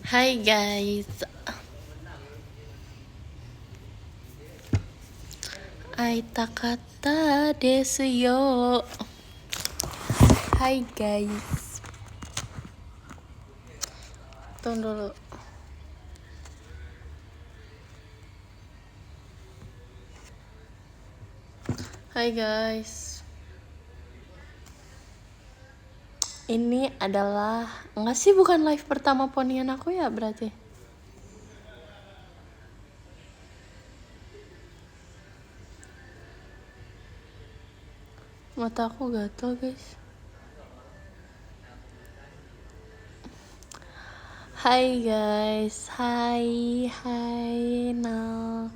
Hai guys, Aita kata desu yo. Hai guys, tunggu dulu. Hai guys, ini adalah enggak sih, bukan live pertama ponian aku ya berarti. Mata aku gatel guys. Hai guys, hai Nal,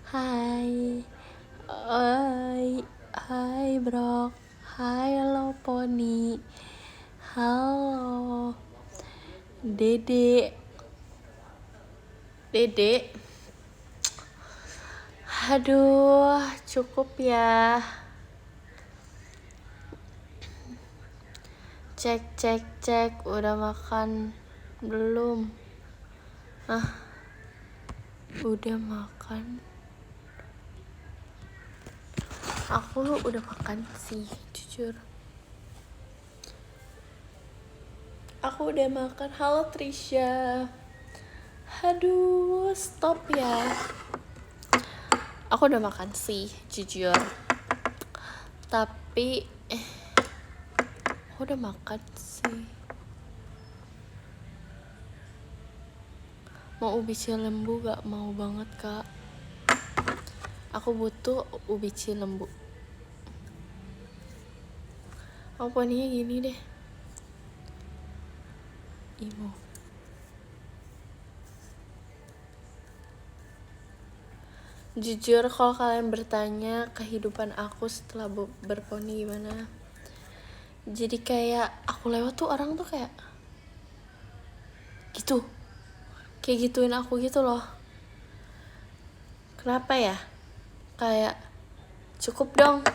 hai, hai Brok, hai lo Poni, halo Dede, aduh cukup ya. Cek, udah makan belum? Udah makan. Aku udah makan sih, jujur. Aku udah makan. Halo Trisha. Aduh, stop ya. Aku udah makan sih, jujur. Tapi aku udah makan sih. Mau ubi cilembu gak? Mau banget kak. Aku butuh ubi cilembu. Aku poninya gini deh. Imo. Jujur kalau kalian bertanya kehidupan aku setelah berponi gimana, jadi kayak aku lewat tuh orang tuh kayak gitu, kayak gituin aku gitu loh. Kenapa ya? Kayak cukup dong,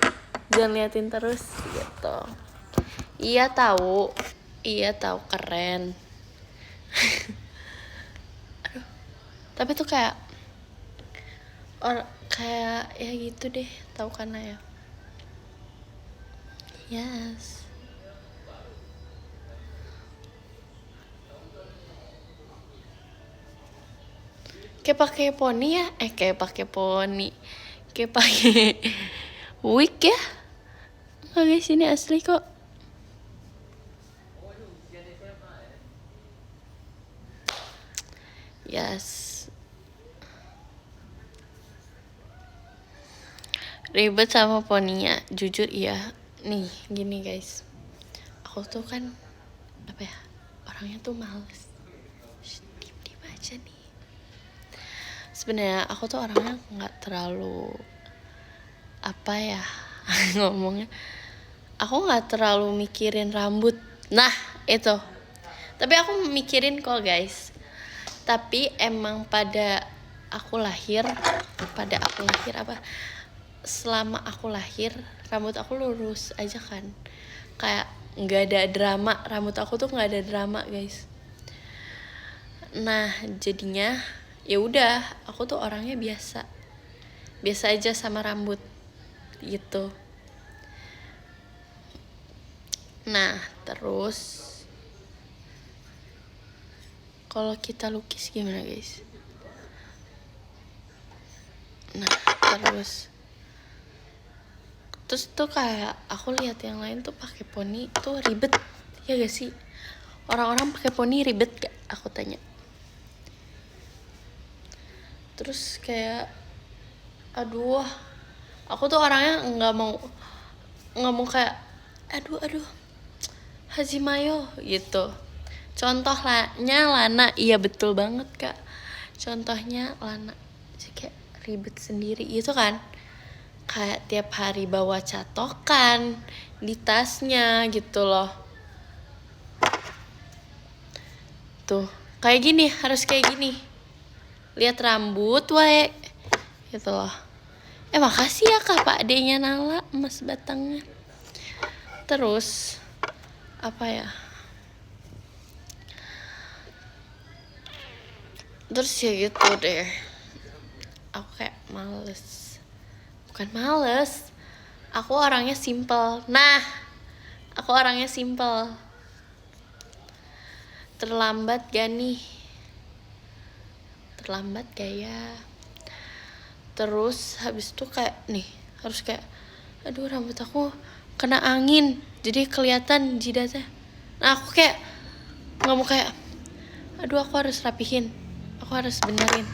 jangan liatin terus gitu. Iya tahu keren. Aduh, tapi tuh kayak kayak ya gitu deh, tahu kan ya. Yes. Kayak pakai poni ya, kayak pakai wig ya. Nggak guys, ini asli kok. Yes. Ribet sama poninya, jujur iya. Nih, gini guys. Aku tuh kan apa ya? Orangnya tuh males. Diem aja nih. Sebenarnya aku tuh orangnya nggak terlalu apa ya ngomongnya. Aku nggak terlalu mikirin rambut. Nah itu. Tapi aku mikirin kok guys. Tapi emang pada aku lahir apa? Selama aku lahir rambut aku lurus aja kan. Kayak nggak ada drama. Rambut aku tuh nggak ada drama guys. Nah jadinya ya udah, aku tuh orangnya biasa aja sama rambut gitu. Nah terus kalau kita lukis gimana guys? Nah terus tuh kayak aku lihat yang lain tuh pakai poni tuh ribet ya gak sih? Orang-orang pakai poni ribet gak? Aku tanya. Terus kayak aduh, aku tuh orangnya nggak mau kayak aduh Hajimayo gitu. Contohnya Lana, iya betul banget kak. Contohnya Lana, jadi kayak ribet sendiri gitu kan. Kayak tiap hari bawa catokan di tasnya gitu loh. Tuh, kayak gini, harus kayak gini. Lihat rambut wae gitu loh. Makasih ya kak Pak D-nya Nala, emas batangnya. Terus apa ya? Terus ya gitu deh, aku kayak males. Bukan males, aku orangnya simple. Nah, aku orangnya simple. Terlambat gak nih? Terlambat gak ya? Terus habis itu kayak nih, harus kayak aduh rambut aku kena angin jadi kelihatan jidatnya. Nah aku kayak nggak mau kayak aduh aku harus rapihin, aku harus benerin,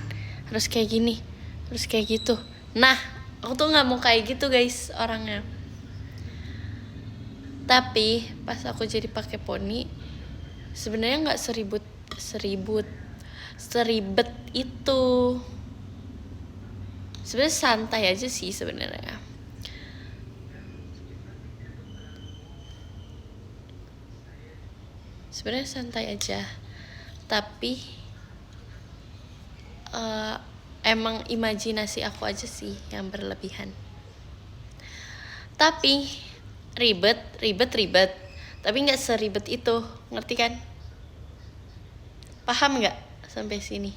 harus kayak gini, harus kayak gitu. Nah aku tuh nggak mau kayak gitu guys orangnya. Tapi pas aku jadi pakai poni, sebenarnya nggak seribet itu. Sebenarnya santai aja sih sebenarnya. Sebenarnya santai aja. Tapi emang imajinasi aku aja sih yang berlebihan. Tapi ribet. Tapi nggak seribet itu, ngerti kan? Paham nggak sampai sini?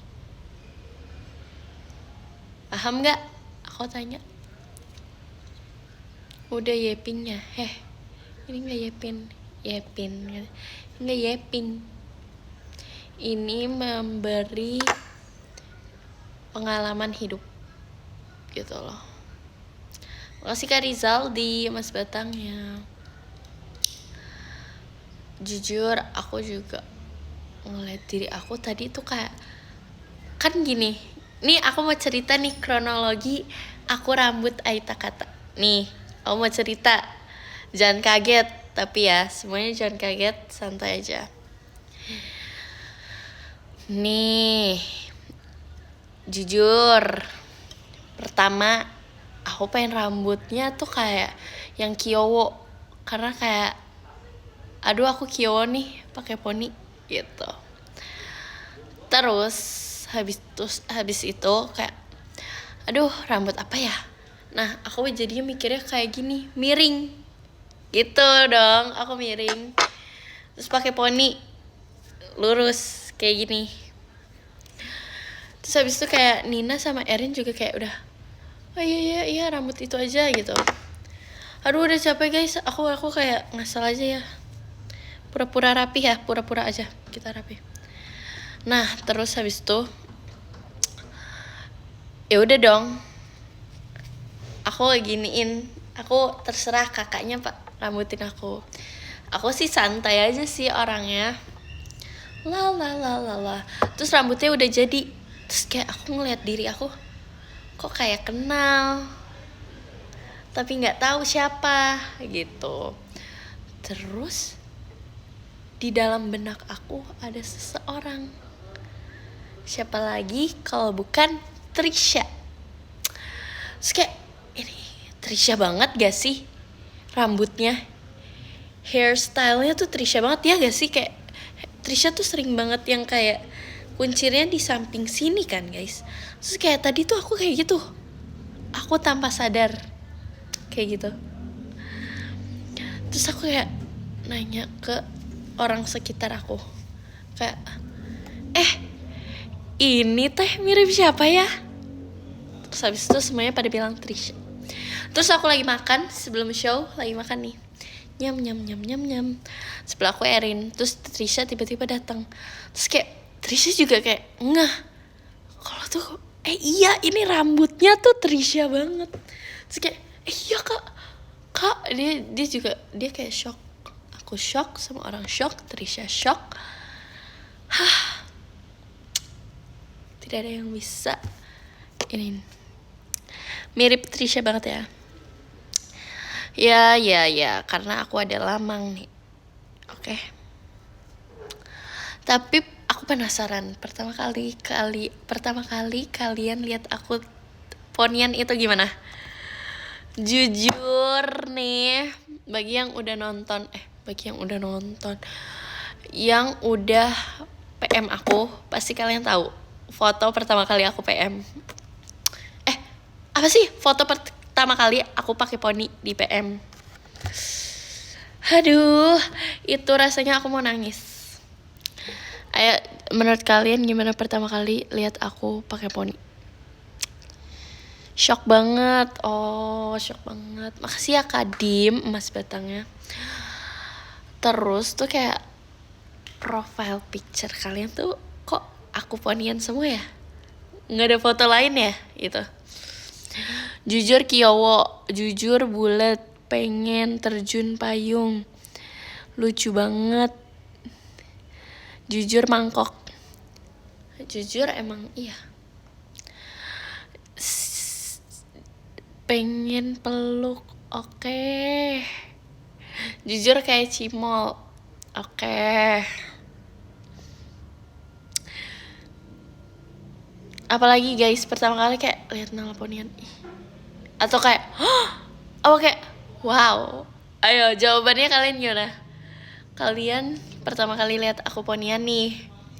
Paham nggak? Aku tanya. Udah yepinnya, ini nggak yepin, nggak yepin. Ini memberi pengalaman hidup, gitu loh. Makasih Kak Rizal di Mas Batangnya. Jujur aku juga ngeliat diri aku tadi tuh kayak kan gini. Nih aku mau cerita nih kronologi aku rambut Aita Kata. Nih, aku mau cerita. Jangan kaget, tapi ya semuanya jangan kaget, santai aja. Nih, jujur, pertama aku pengen rambutnya tuh kayak yang Kyowo, karena kayak aduh aku Kyowo nih pakai poni gitu. Terus habis itu kayak aduh rambut apa ya. Nah aku jadinya mikirnya kayak gini, miring gitu dong. Aku miring terus pakai poni lurus kayak gini. Terus habis itu kayak Nina sama Erin juga kayak udah oh iya rambut itu aja gitu. Aduh udah capek guys, aku kayak ngasal aja ya, pura-pura rapi ya, pura-pura aja kita rapi. Nah terus habis itu ya udah dong, aku giniin, aku terserah kakaknya pak rambutin aku. Aku sih santai aja sih orangnya, la. Terus rambutnya udah jadi, terus kayak aku ngeliat diri aku kok kayak kenal tapi nggak tahu siapa gitu. Terus di dalam benak aku ada seseorang, siapa lagi kalau bukan Trisha. Terus kayak ini Trisha banget gak sih rambutnya, hairstylenya tuh Trisha banget ya gak sih. Kayak Trisha tuh sering banget yang kayak kuncirnya di samping sini kan guys. Terus kayak tadi tuh aku kayak gitu, aku tanpa sadar kayak gitu. Terus aku kayak nanya ke orang sekitar aku kayak ini teh mirip siapa ya. Terus habis itu semuanya pada bilang Trisha. Terus aku lagi makan sebelum show, lagi makan nih, nyam. Sebelah aku Erin, terus Trisha tiba-tiba datang. Terus kayak Trisha juga kayak ngeh kalau tuh iya ini rambutnya tuh Trisha banget. Terus kayak iya kak dia juga dia kayak shock. Aku shock, sama orang shock, Trisha shock. Tidak ada yang bisa ini mirip Trisha banget ya. Ya karena aku ada lamang nih. Oke. Tapi aku penasaran, pertama kali kalian lihat aku ponian itu gimana? Jujur nih, bagi yang udah nonton, yang udah PM aku, pasti kalian tahu foto pertama kali aku PM. Apa sih foto pertama kali aku pakai poni di PM? Aduh, itu rasanya aku mau nangis. Menurut kalian gimana pertama kali lihat aku pakai poni? Shock banget. Oh, shock banget. Makasih ya Kadim, emas batangnya. Terus tuh kayak profile picture kalian tuh kok aku ponian semua ya? Nggak ada foto lain ya? Gitu. Jujur Kiowo, jujur bulat, pengen terjun payung. Lucu banget. Jujur mangkok. Jujur emang iya. Pengen peluk. Oke. Jujur kayak cimol. Oke. Apalagi guys, pertama kali kayak lihat Nala ponian. Atau kayak oh kayak wow. Ayo jawabannya kalian gimana? Kalian pertama kali lihat aku ponian nih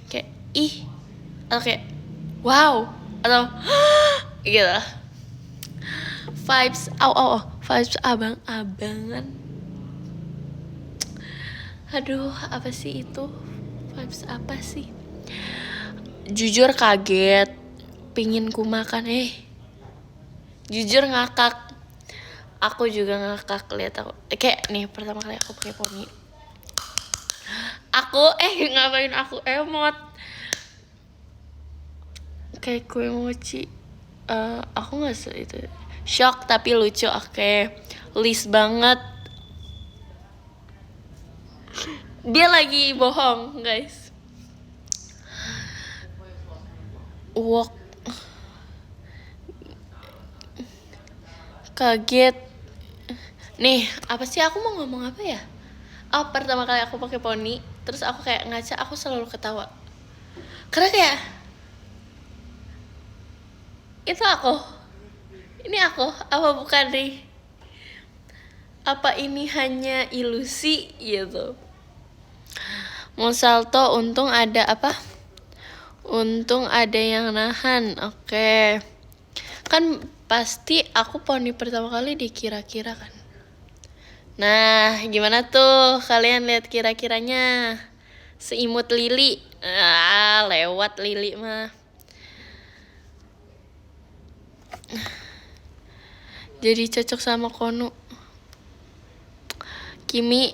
kayak ih, atau kayak wow, atau gitu. Vibes vibes abang-abangan. Aduh, apa sih itu? Vibes apa sih? Jujur kaget, pingin ku makan. Jujur ngakak. Aku juga ngakak lihat aku. Kayak nih pertama kali aku pakai poni. Aku ngapain aku emot? Kayak kue mochi. Aku nggak itu. Shock tapi lucu. Oke. List banget. Dia lagi bohong, guys. Walk. Kaget. Nih, apa sih aku mau ngomong apa ya? Oh, pertama kali aku pakai poni, terus aku kayak ngaca, aku selalu ketawa. Karena kayak itu aku. Ini aku, apa bukan nih? Apa ini hanya ilusi gitu? Mau salto, untung ada apa? Untung ada yang nahan. Oke. Kan pasti aku poni pertama kali dikira-kira kan. Nah, gimana tuh kalian lihat kira-kiranya? Seimut Lili. Lewat Lili mah. Jadi cocok sama Konu. Kimi,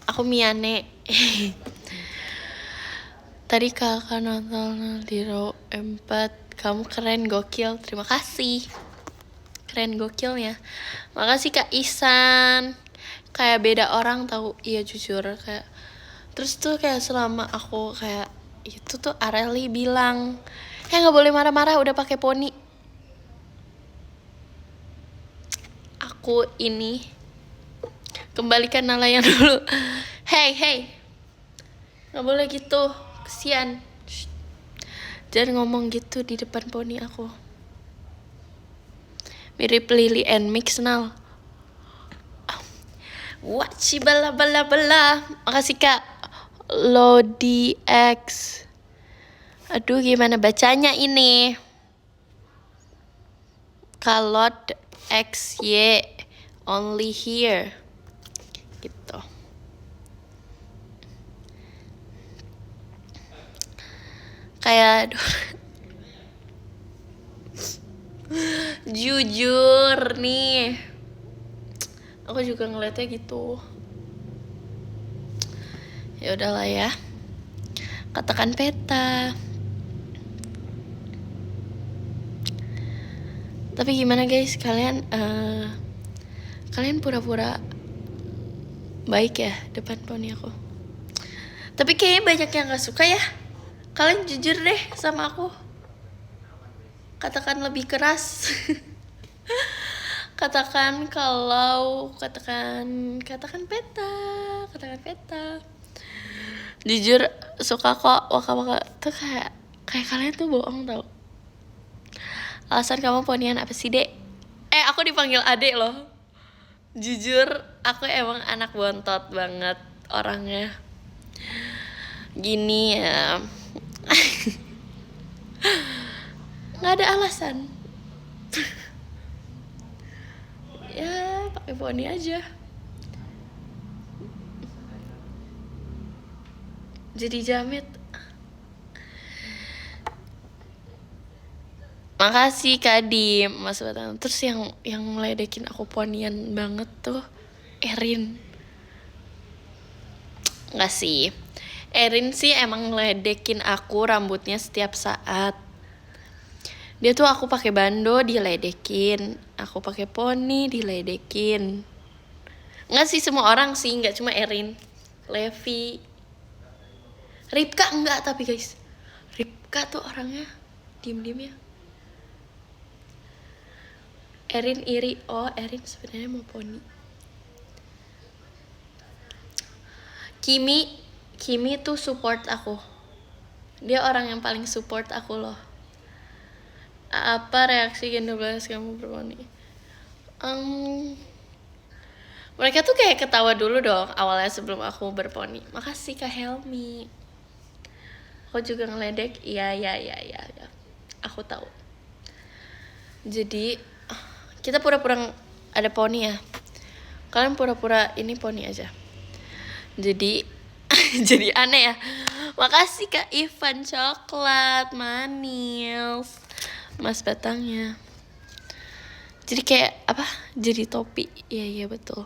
aku Miane. Tadi kakak nonton di row 4. Kamu keren, gokil. Terima kasih. Keren gokil ya. Makasih Kak Isan. Kayak beda orang tahu. Iya jujur kayak. Terus tuh kayak selama aku kayak itu tuh Areli bilang, nggak boleh marah-marah udah pakai poni. Aku ini kembalikan Nala yang dulu. Hey, nggak boleh gitu, kesian. Jangan ngomong gitu di depan poni aku. Mirip Lily and Mix Nal. Waci bala. Makasih Kak Lodi X. Aduh gimana bacanya ini? Kalot XY only here. Gitu. Kayak jujur nih. Aku juga ngeliatnya gitu. Ya udahlah ya. Katakan peta. Tapi gimana guys, kalian pura-pura baik ya depan poni aku. Tapi kayaknya banyak yang gak suka ya. Kalian jujur deh sama aku. Katakan lebih keras. Katakan peta. Jujur suka kok waka-waka tuh kayak kalian tuh bohong tau. Alasan kamu ponian apa sih dek? Aku dipanggil adek loh. Jujur aku emang anak bontot banget orangnya. Gini ya. Nggak ada alasan. Ya pakai poni aja. Jadi jamet. Makasih Kak Dim, Mas Batang. Terus yang meledekin aku ponian banget tuh Erin. Nggak sih. Erin sih emang ngeledekin aku rambutnya setiap saat. Dia tuh aku pakai bando diledekin, aku pakai poni diledekin. Nggak sih, semua orang sih, nggak cuma Erin. Levi, Ripka enggak, tapi guys, Ripka tuh orangnya diem-diem ya. Erin iri, oh Erin sebenarnya mau poni. Kimi tuh support aku. Dia orang yang paling support aku loh. Apa reaksi Gen 12 kamu berponi? Mereka tuh kayak ketawa dulu dong awalnya sebelum aku berponi. Makasih Kak Helmi. Aku juga ngeledek. Iya. Aku tahu. Jadi kita pura-pura ada poni ya. Kalian pura-pura ini poni aja. Jadi jadi aneh ya. Makasih Kak Ivan coklat manis. Mas Batangnya. Jadi kayak apa? Jadi topi. Iya betul.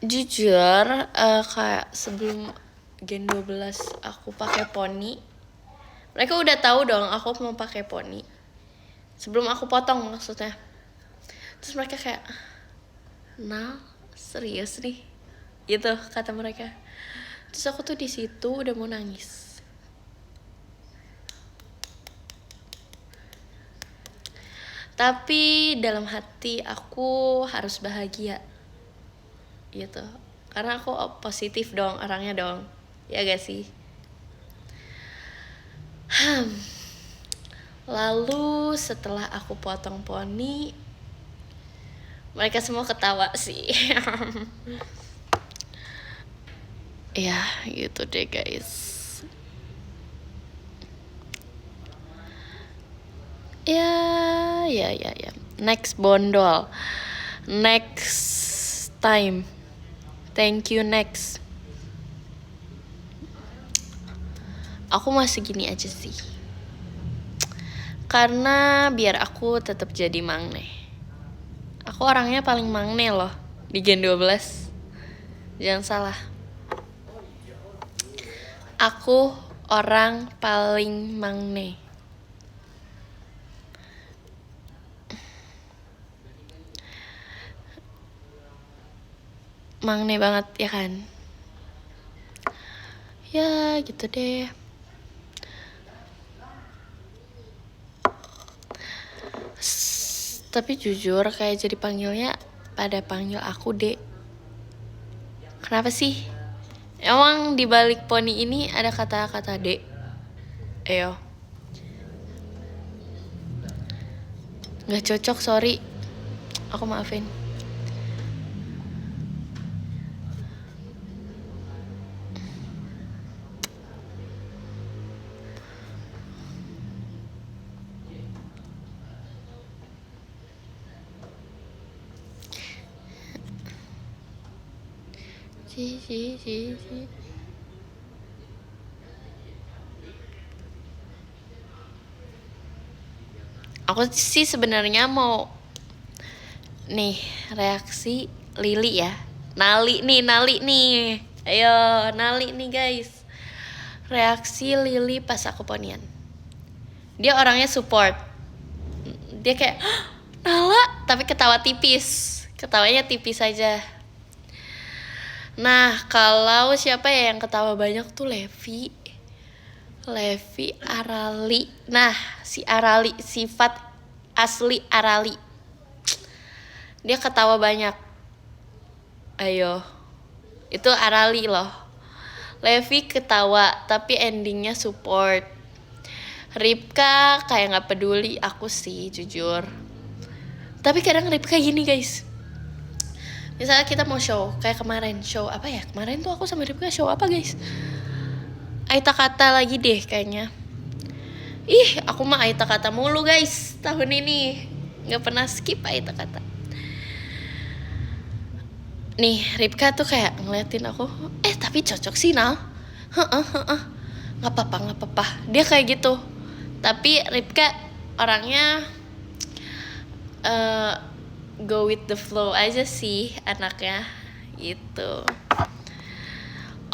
Jujur kayak sebelum Gen 12 aku pakai poni, mereka udah tahu dong aku mau pakai poni sebelum aku potong maksudnya. Terus mereka kayak, nah serius nih gitu kata mereka. Terus aku tuh di situ udah mau nangis. Tapi dalam hati aku harus bahagia gitu, karena aku positif dong orangnya dong, ya gak sih? Lalu setelah aku potong poni, mereka semua ketawa sih. Ya gitu deh guys. Ya. Next bondol, next time. Thank you next. Aku masih gini aja sih. Karena biar aku tetap jadi mangne. Aku orangnya paling mangne loh di Gen 12. Jangan salah. Aku orang paling mangne. Mangne banget ya kan? Ya gitu deh. Tapi jujur kayak jadi panggilnya pada panggil aku Dek. Kenapa sih? Emang di balik poni ini ada kata-kata Dek? Ayo. Gak cocok, sorry. Aku maafin. Aku sih sebenarnya mau nih reaksi Lili ya. Nali nih. Ayo, Nali nih guys. Reaksi Lili pas aku ponian. Dia orangnya support. Dia kayak, Nala, tapi ketawa tipis. Ketawanya tipis aja. Nah, kalau siapa ya yang ketawa banyak tuh Levi, Arali. Nah, si Arali, sifat asli Arali. Dia ketawa banyak. Ayo. Itu Arali loh. Levi ketawa, tapi endingnya support. Ripka kayak gak peduli aku sih, jujur. Tapi kadang Ripka gini guys. Misalnya kita mau show, kayak kemarin show apa ya? Kemarin tuh aku sama Ripka show apa guys? Aita Kata lagi deh kayaknya. Ih, aku mah Aita Kata mulu guys tahun ini. Gak pernah skip Aita Kata. Nih, Ripka tuh kayak ngeliatin aku. Tapi cocok sih Nal. Gak apa-apa. Dia kayak gitu. Tapi Ripka orangnya go with the flow aja sih anaknya gitu.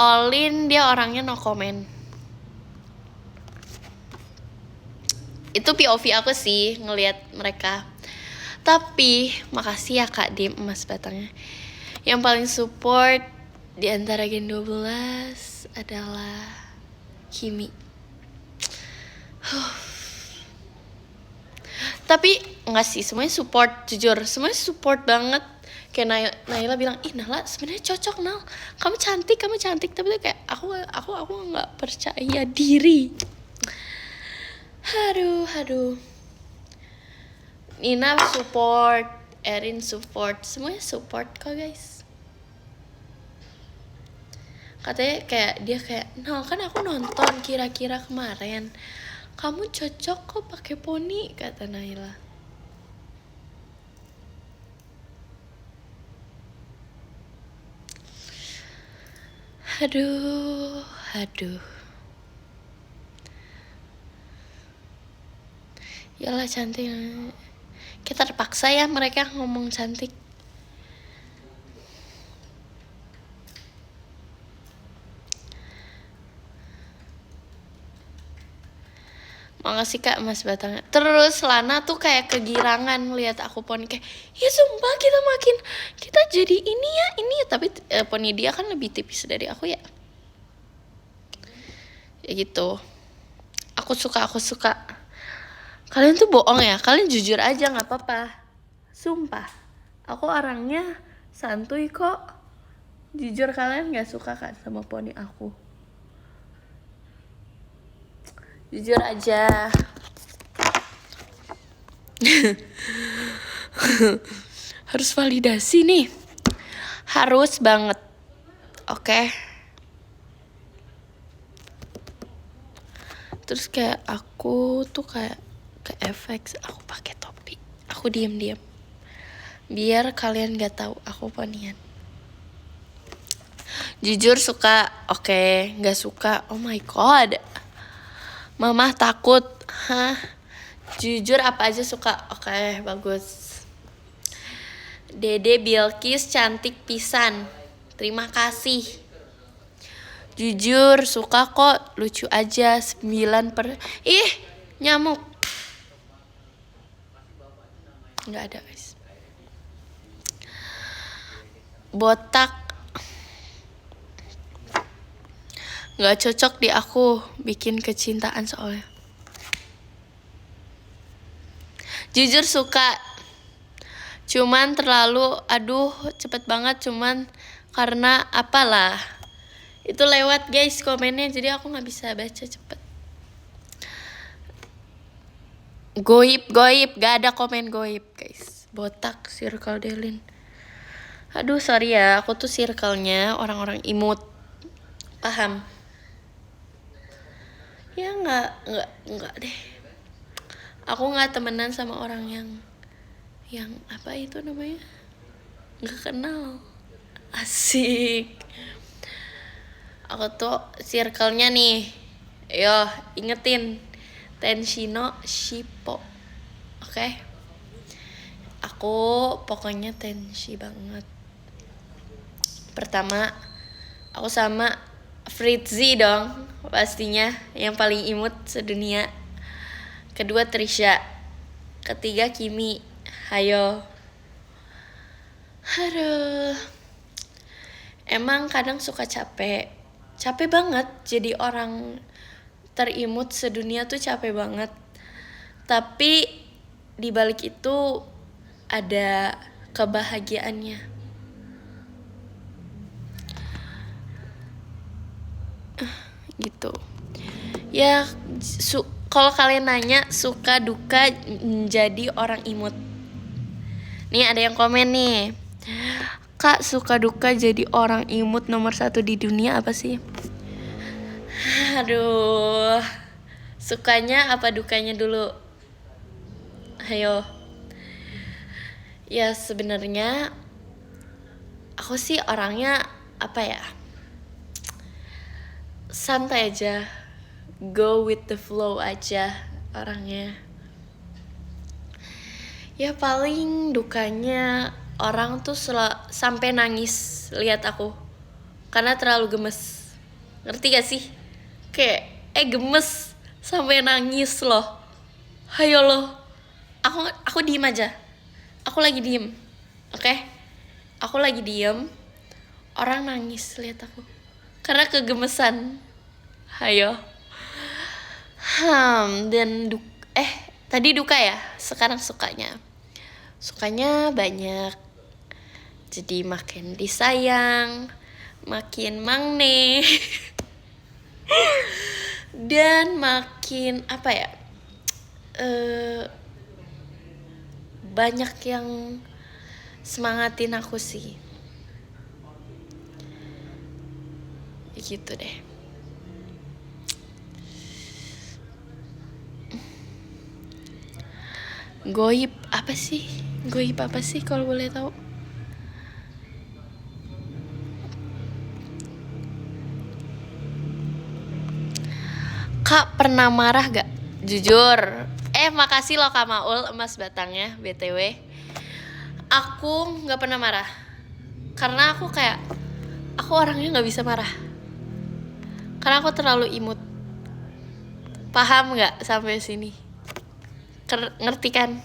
Olin dia orangnya no comment. Itu POV aku sih ngelihat mereka. Tapi makasih ya Kak Dim emas batangnya. Yang paling support di antara Gen 12 adalah Kimi. Tapi enggak sih, semuanya support, jujur semuanya support banget. Kayak Naila bilang, ih Nala sebenarnya cocok Nal, kamu cantik. Tapi tuh kayak aku nggak percaya diri. Aduh. Nina support, Erin support, semuanya support kok guys. Katanya kayak dia kayak, Nal kan aku nonton kira-kira kemarin, kamu cocok kok pakai poni, kata Naila. Aduh. Yalah cantik. Kita terpaksa ya mereka ngomong cantik. Makasih Kak Mas Batangnya. Terus Lana tuh kayak kegirangan lihat aku poni kayak, ya sumpah kita jadi ini ya. Tapi poni dia kan lebih tipis dari aku ya. Ya gitu. Aku suka. Kalian tuh bohong ya, kalian jujur aja nggak apa-apa. Sumpah, aku orangnya santuy kok. Jujur kalian nggak suka kan sama poni aku? Jujur aja. Harus validasi nih. Harus banget. Oke. Terus kayak aku tuh kayak ke efek aku pakai topi. Aku diam-diam. Biar kalian nggak tahu aku ponian. Jujur suka, oke. Nggak suka, oh my god. Mama takut, hah? Jujur apa aja suka, oke, bagus. Dede Bilkis cantik pisan, terima kasih. Jujur suka kok, lucu aja. 9 per, ih nyamuk. Nggak ada guys. Botak nggak cocok di aku, bikin kecintaan soalnya. Jujur suka, cuman terlalu cepet banget, cuman karena apalah itu lewat guys komennya, jadi aku nggak bisa baca cepet. Goib gak ada komen goib guys. Botak circle Delin. Aduh sorry ya, aku tuh circle-nya orang-orang imut, paham? Ya nggak deh. Aku nggak temenan sama orang yang apa itu namanya, nggak kenal. Asik. Aku tuh circle-nya nih, yo ingetin Tenshino Shippo, oke? Aku pokoknya Tenshi banget. Pertama aku sama Fritzy dong pastinya, yang paling imut sedunia. Kedua Trisha, ketiga Kimi. Hayo. Aduh. Emang kadang suka capek banget jadi orang terimut sedunia tuh, capek banget. Tapi di balik itu ada kebahagiaannya. Gitu. Ya kalau kalian nanya suka duka menjadi orang imut. Nih ada yang komen nih, Kak suka duka jadi orang imut nomor 1 di dunia apa sih? Aduh, sukanya apa dukanya dulu? Ayo. Ya sebenarnya aku sih orangnya apa ya, santai aja, go with the flow aja. orangnya. Ya paling dukanya orang tuh sampai nangis lihat aku karena terlalu gemes. Ngerti gak sih? Kayak gemes sampai nangis loh. Hayo loh. Aku diem aja. Aku lagi diem. Oke? Aku lagi diem. Orang nangis lihat aku karena kegemesan. Hayo. Dan tadi duka ya, sekarang sukanya banyak. Jadi makin disayang, makin mangne. Dan makin banyak yang semangatin aku sih. Gitu deh. Goib apa sih kalau boleh tahu? Kak pernah marah gak? Jujur. Makasih loh Kak Maul emas batangnya BTW. Aku gak pernah marah. Karena aku orangnya gak bisa marah. Karena aku terlalu imut. Paham gak sampai sini? Ngerti kan?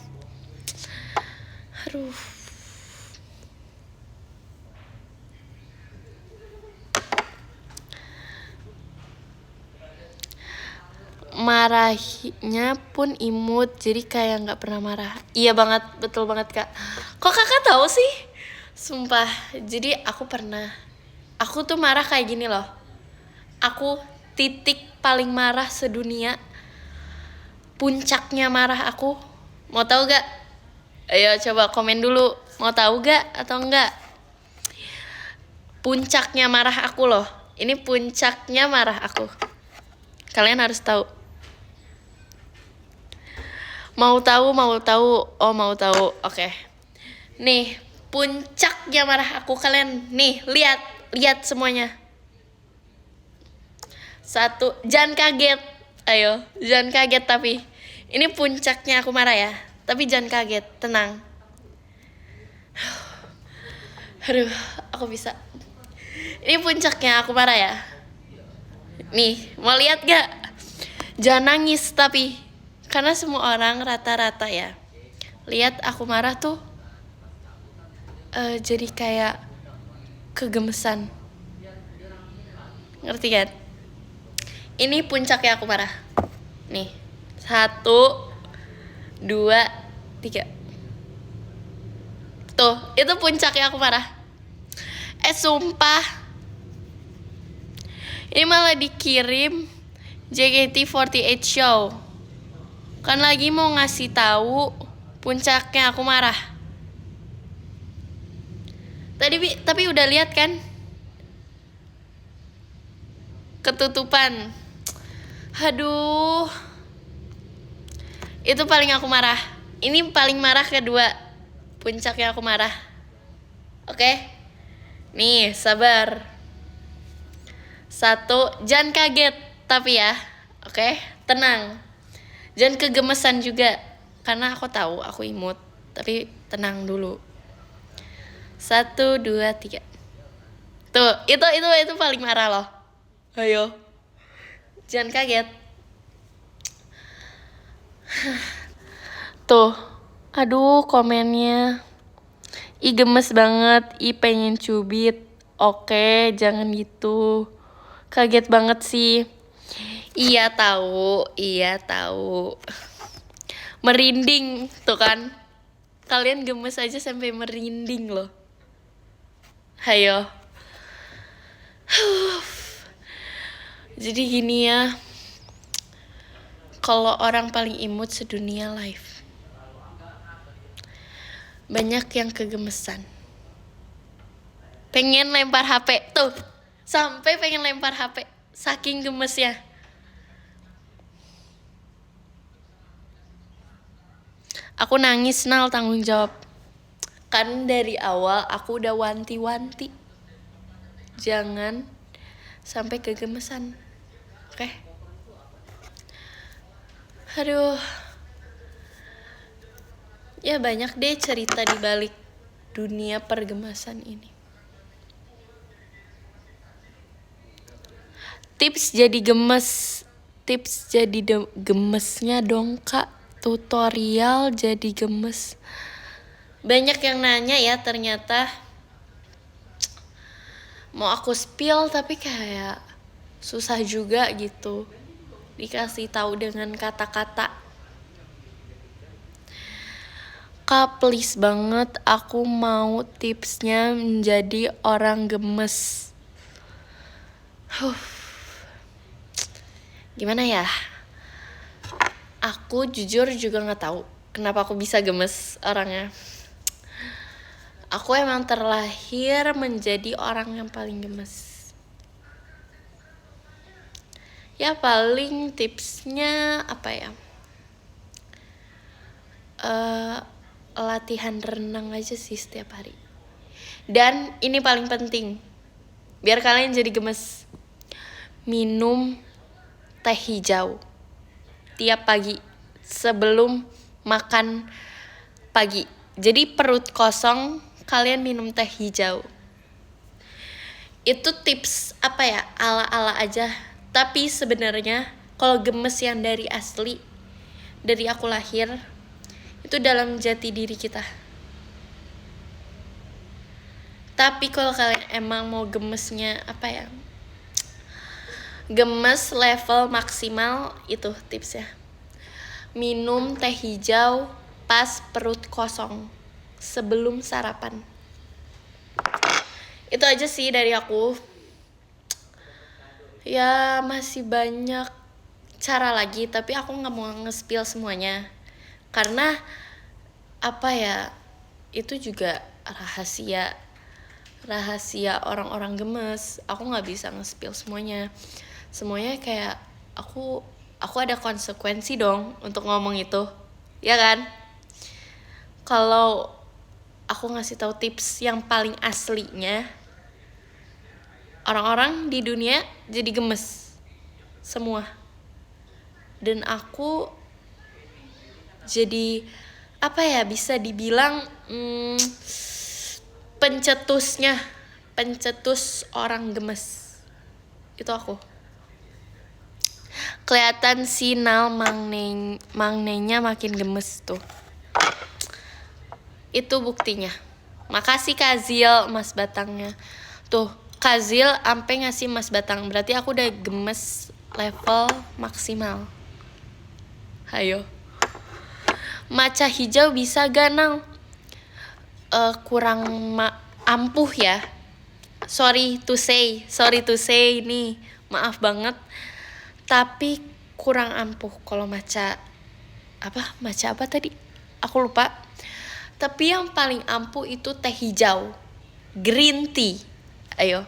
Aduh. Marahnya pun imut, jadi kayak nggak pernah marah. Iya banget, betul banget Kak. Kok Kakak tahu sih? Sumpah. Jadi aku tuh marah kayak gini loh. Aku titik paling marah sedunia. Puncaknya marah aku. Mau tahu gak? Ayo coba komen dulu. Mau tahu gak atau enggak? Puncaknya marah aku loh. Ini puncaknya marah aku. Kalian harus tahu. Mau tahu? Oh mau tahu. Oke. Nih, puncaknya marah aku kalian. Nih, lihat semuanya. 1, jangan kaget. Ayo, jangan kaget tapi. Ini puncaknya aku marah ya. Tapi jangan kaget, tenang. Aduh, aku bisa. Ini puncaknya aku marah ya. Nih, mau lihat gak? Jangan nangis tapi. Karena semua orang rata-rata ya. Lihat aku marah tuh. Jadi kayak kegemesan. Ngerti kan? Ini puncaknya aku marah. Nih, 1, 2, 3. Tuh, itu puncaknya aku marah. Sumpah. Ini malah dikirim JKT48 show. Kan lagi mau ngasih tahu puncaknya aku marah. Tapi udah lihat kan? Ketutupan. Aduh. Itu paling aku marah. Ini paling marah kedua. Puncaknya aku marah. Oke? Nih, sabar. 1, jangan kaget tapi ya. Oke? Tenang. Jangan kegemesan juga. Karena aku tahu aku imut. Tapi tenang dulu. 1, 2, 3. Tuh, itu paling marah loh. Ayo. Jangan kaget. Tuh. Aduh, komennya. Ih gemes banget. Ih pengen cubit. Oke, jangan gitu. Kaget banget sih. Iya tahu. Merinding tuh kan. Kalian gemes aja sampai merinding loh. Hayo. Jadi gini ya. Kalau orang paling imut sedunia live. Banyak yang kegemesan. Pengen lempar HP. Tuh. Sampai pengen lempar HP. Saking gemesnya. Aku nangis Nal, tanggung jawab. Kan dari awal aku udah wanti-wanti. Jangan sampai kegemesan. Oke? Aduh. Ya banyak deh cerita di balik dunia pergemasan ini. Tips jadi gemesnya dong kak. Tutorial jadi gemes. Banyak yang nanya ya ternyata. Mau aku spill tapi kayak susah juga gitu dikasih tahu dengan kata-kata. Kak please banget aku mau tipsnya menjadi orang gemes. Gimana ya? Aku jujur juga gak tahu kenapa aku bisa gemes orangnya. Aku emang terlahir menjadi orang yang paling gemes. Ya paling tipsnya apa ya? Latihan renang aja sih setiap hari. Dan ini paling penting, biar kalian jadi gemes, minum teh hijau tiap pagi sebelum makan pagi. Jadi perut kosong kalian minum teh hijau. Itu tips apa ya, ala-ala aja. Tapi sebenarnya kalau gemes yang dari asli, dari aku lahir, itu dalam jati diri kita. Tapi kalau kalian emang mau gemesnya apa ya, gemes level maksimal, itu tipsnya minum teh hijau pas perut kosong sebelum sarapan. Itu aja sih dari aku. Ya masih banyak cara lagi, tapi aku gak mau nge-spill semuanya karena apa ya, itu juga rahasia orang-orang gemes. Aku nggak bisa nge-spill semuanya kayak aku ada konsekuensi dong untuk ngomong itu, ya kan? Kalau aku ngasih tahu tips yang paling aslinya, orang-orang di dunia jadi gemes semua. Dan aku jadi apa ya, bisa dibilang pencetus orang gemes. Itu aku. Kelihatan sinal mangnenya makin gemes tuh. Itu buktinya. Makasih Kak Zil, mas batangnya. Tuh, Kak Zil ampe ngasih mas batang. Berarti aku udah gemes level maksimal. Hayo. Maca hijau bisa gak Nang? Kurang ampuh ya. Sorry to say nih. Maaf banget. Tapi kurang ampuh kalau maca apa tadi? Aku lupa. Tapi yang paling ampuh itu teh hijau, green tea. Ayo.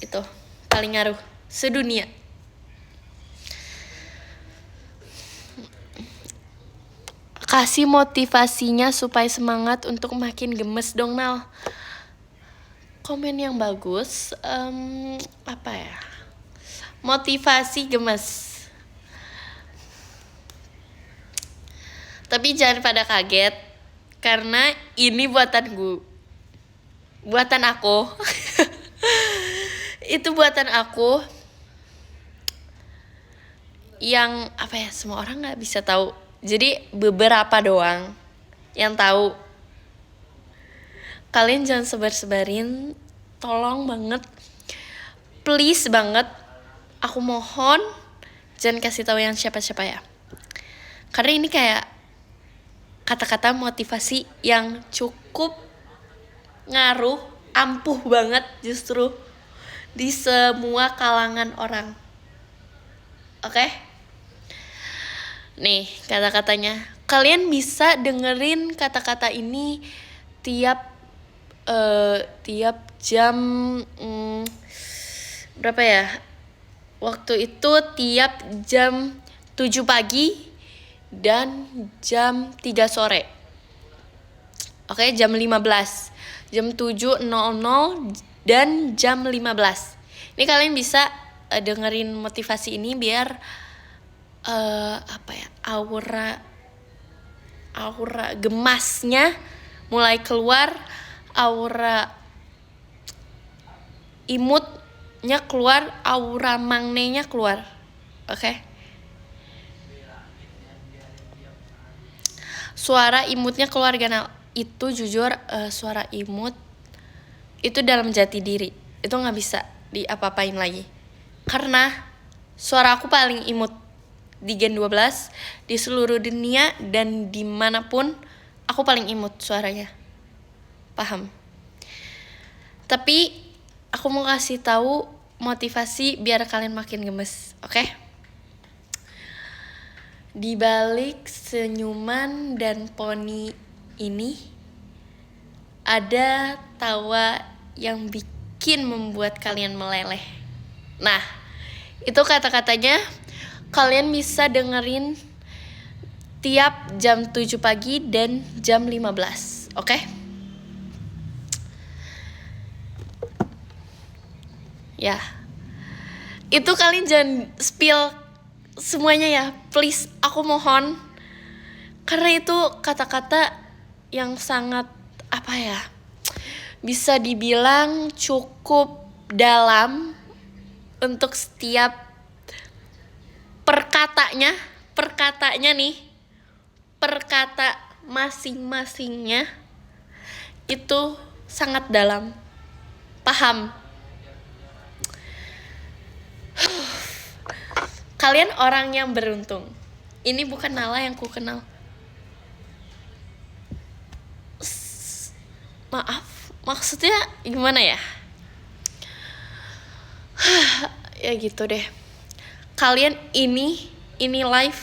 Itu paling ngaruh sedunia. Kasih motivasinya supaya semangat untuk makin gemes dong Nal. Komen yang bagus. Apa ya? Motivasi gemes. Tapi jangan pada kaget, karena ini buatan aku. Itu buatan aku yang apa ya, semua orang nggak bisa tahu. Jadi beberapa doang yang tahu. Kalian jangan sebar-sebarin, tolong banget, please banget. Aku mohon jangan kasih tahu yang siapa-siapa ya. Karena ini kayak kata-kata motivasi yang cukup ngaruh, ampuh banget justru di semua kalangan orang. Oke? Nih kata-katanya. Kalian bisa dengerin kata-kata ini tiap jam berapa ya? Waktu itu tiap jam 7 pagi dan jam 3 sore. Oke, jam 15. Jam 7.00 dan jam 15. Ini kalian bisa dengerin motivasi ini biar apa ya, aura gemasnya mulai keluar, aura imutnya keluar, aura mangnenya keluar. Oke? Suara imutnya keluar Ganal. Itu jujur suara imut itu dalam jati diri. Itu gak bisa diapa-apain lagi. Karena suara aku paling imut di Gen 12, di seluruh dunia, dan dimanapun aku paling imut suaranya. Paham? Tapi aku mau kasih tahu motivasi biar kalian makin gemes, oke? Di balik senyuman dan poni ini ada tawa yang bikin membuat kalian meleleh. Nah, itu kata-katanya kalian bisa dengerin tiap jam 7 pagi dan jam 15, oke? Ya. Itu kalian jangan spill semuanya ya, please, aku mohon. Karena itu kata-kata yang sangat apa ya, bisa dibilang cukup dalam untuk setiap perkatanya nih, perkata masing-masingnya itu sangat dalam. Paham? Kalian orang yang beruntung. Ini bukan Nala yang ku kenal. Maaf, maksudnya gimana ya? Ya gitu deh. Kalian ini live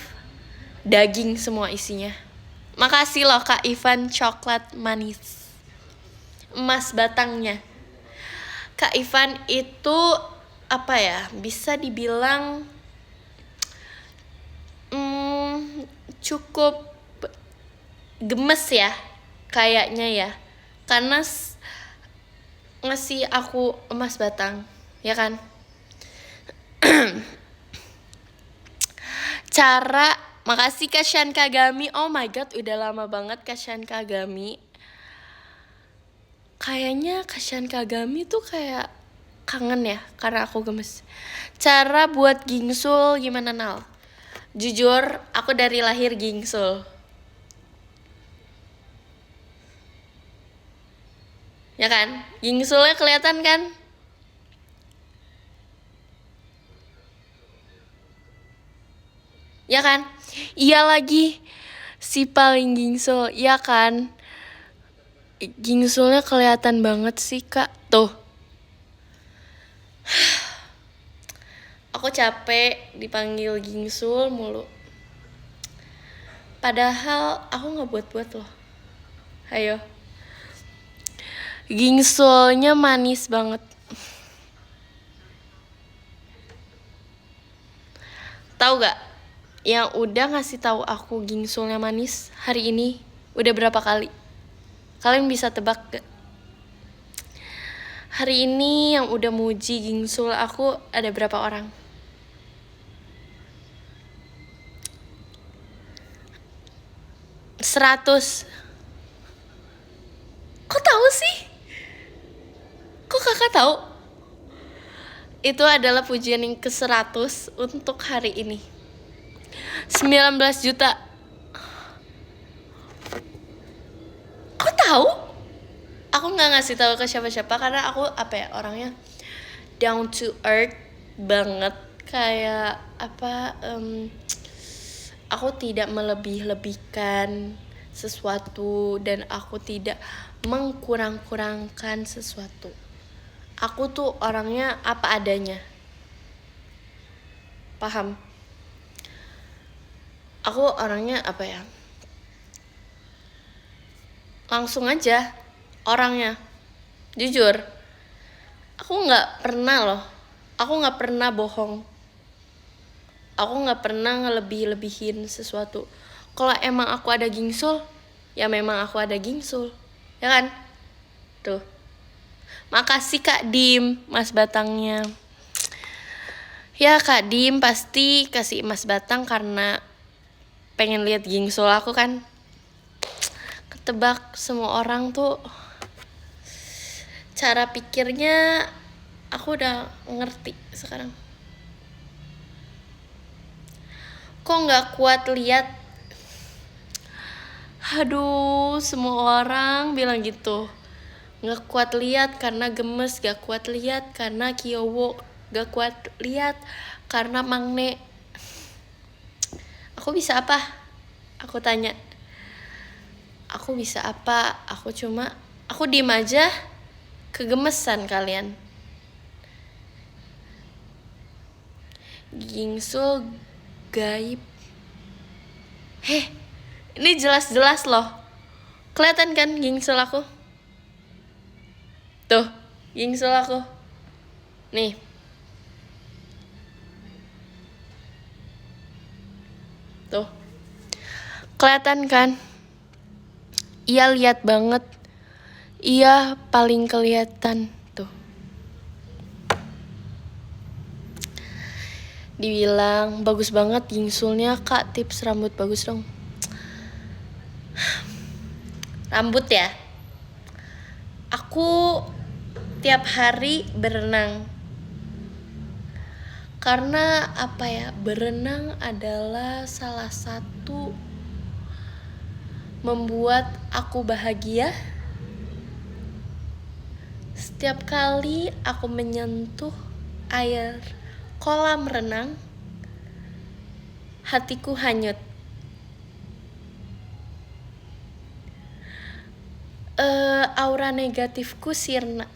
daging semua isinya. Makasih loh Kak Ivan coklat manis. Emas batangnya. Kak Ivan itu apa ya? Bisa dibilang cukup gemes ya kayaknya ya, karena ngasih aku emas batang, ya kan? Makasih Kashan Kagami. Oh my god, udah lama banget Kashan Kagami. Kayaknya Kashan Kagami tuh kayak kangen ya karena aku gemes. Cara buat gingsul gimana Nal? Jujur, aku dari lahir gingsul. Ya kan? Gingsulnya kelihatan kan? Ya kan? Iya lagi, si paling gingsul, ya kan? Gingsulnya kelihatan banget sih Kak. Tuh. Aku capek dipanggil gingsul mulu. Padahal aku gak buat-buat loh. Ayo. Gingsulnya manis banget. Tahu gak? Yang udah ngasih tahu aku gingsulnya manis hari ini udah berapa kali? Kalian bisa tebak gak? Hari ini yang udah muji gingsul aku ada berapa orang? Seratus. Kok tahu sih? Kok kakak tahu? Itu adalah pujian yang ke-100 untuk hari ini. 19 juta. Kok tahu? Aku nggak ngasih tahu ke siapa-siapa karena aku apa ya, orangnya down to earth banget, kayak apa, aku tidak melebih-lebihkan sesuatu dan aku tidak mengkurang-kurangkan sesuatu. Aku tuh orangnya apa adanya. Paham? Aku orangnya apa ya, langsung aja orangnya. Jujur, aku gak pernah bohong. Aku gak pernah ngelebih-lebihin sesuatu. Kalau emang aku ada gingsul, ya memang aku ada gingsul, ya kan? Tuh. Makasih Kak Dim, Mas Batangnya. Ya Kak Dim pasti kasih emas batang karena pengen lihat gingsul aku kan. Ketebak semua orang tuh cara pikirnya aku udah ngerti sekarang. Kok nggak kuat lihat? Aduh, semua orang bilang gitu. Nggak kuat lihat karena gemes, gak kuat lihat karena Kiowo, gak kuat lihat karena Mangne. Aku bisa apa? Aku tanya. Aku bisa apa? Aku diem aja. Kegemesan kalian. Gingsul gaib. Ini jelas-jelas loh. Kelihatan kan gingsul aku? Tuh, gingsul aku. Nih. Tuh. Kelihatan kan? Iya lihat banget. Iya paling kelihatan. Tuh. Dibilang bagus banget gingsulnya Kak, tips rambut bagus dong. Rambut ya. Aku tiap hari berenang. Karena apa ya? Berenang adalah salah satu membuat aku bahagia. Setiap kali aku menyentuh air kolam renang, hatiku hanyut. Aura negatifku sirna.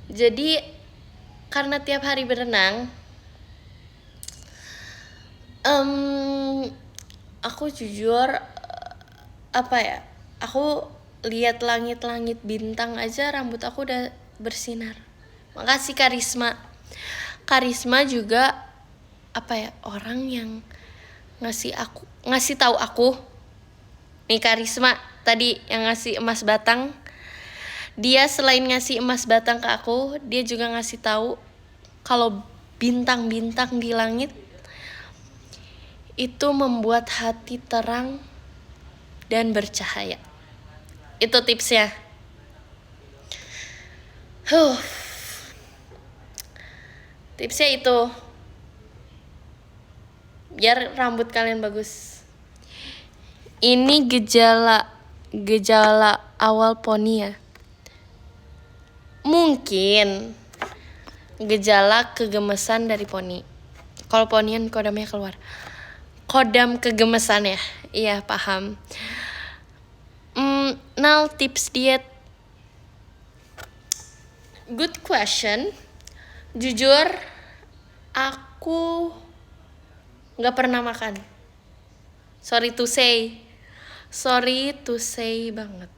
Jadi karena tiap hari berenang, aku jujur apa ya? Aku lihat langit-langit bintang aja rambut aku udah bersinar. Makasih Karisma. Karisma juga apa ya? Orang yang ngasih tahu aku. Nih Karisma tadi yang ngasih emas batang. Dia selain ngasih emas batang ke aku, dia juga ngasih tahu kalau bintang-bintang di langit itu membuat hati terang dan bercahaya. Itu tipsnya. Tipsnya itu. Biar rambut kalian bagus. Ini gejala awal poni ya. Mungkin gejala kegemesan dari poni. Kalau ponian kodamnya keluar. Kodam kegemesan ya. Iya paham. Now tips diet. Good question. Jujur aku gak pernah makan. Sorry to say banget.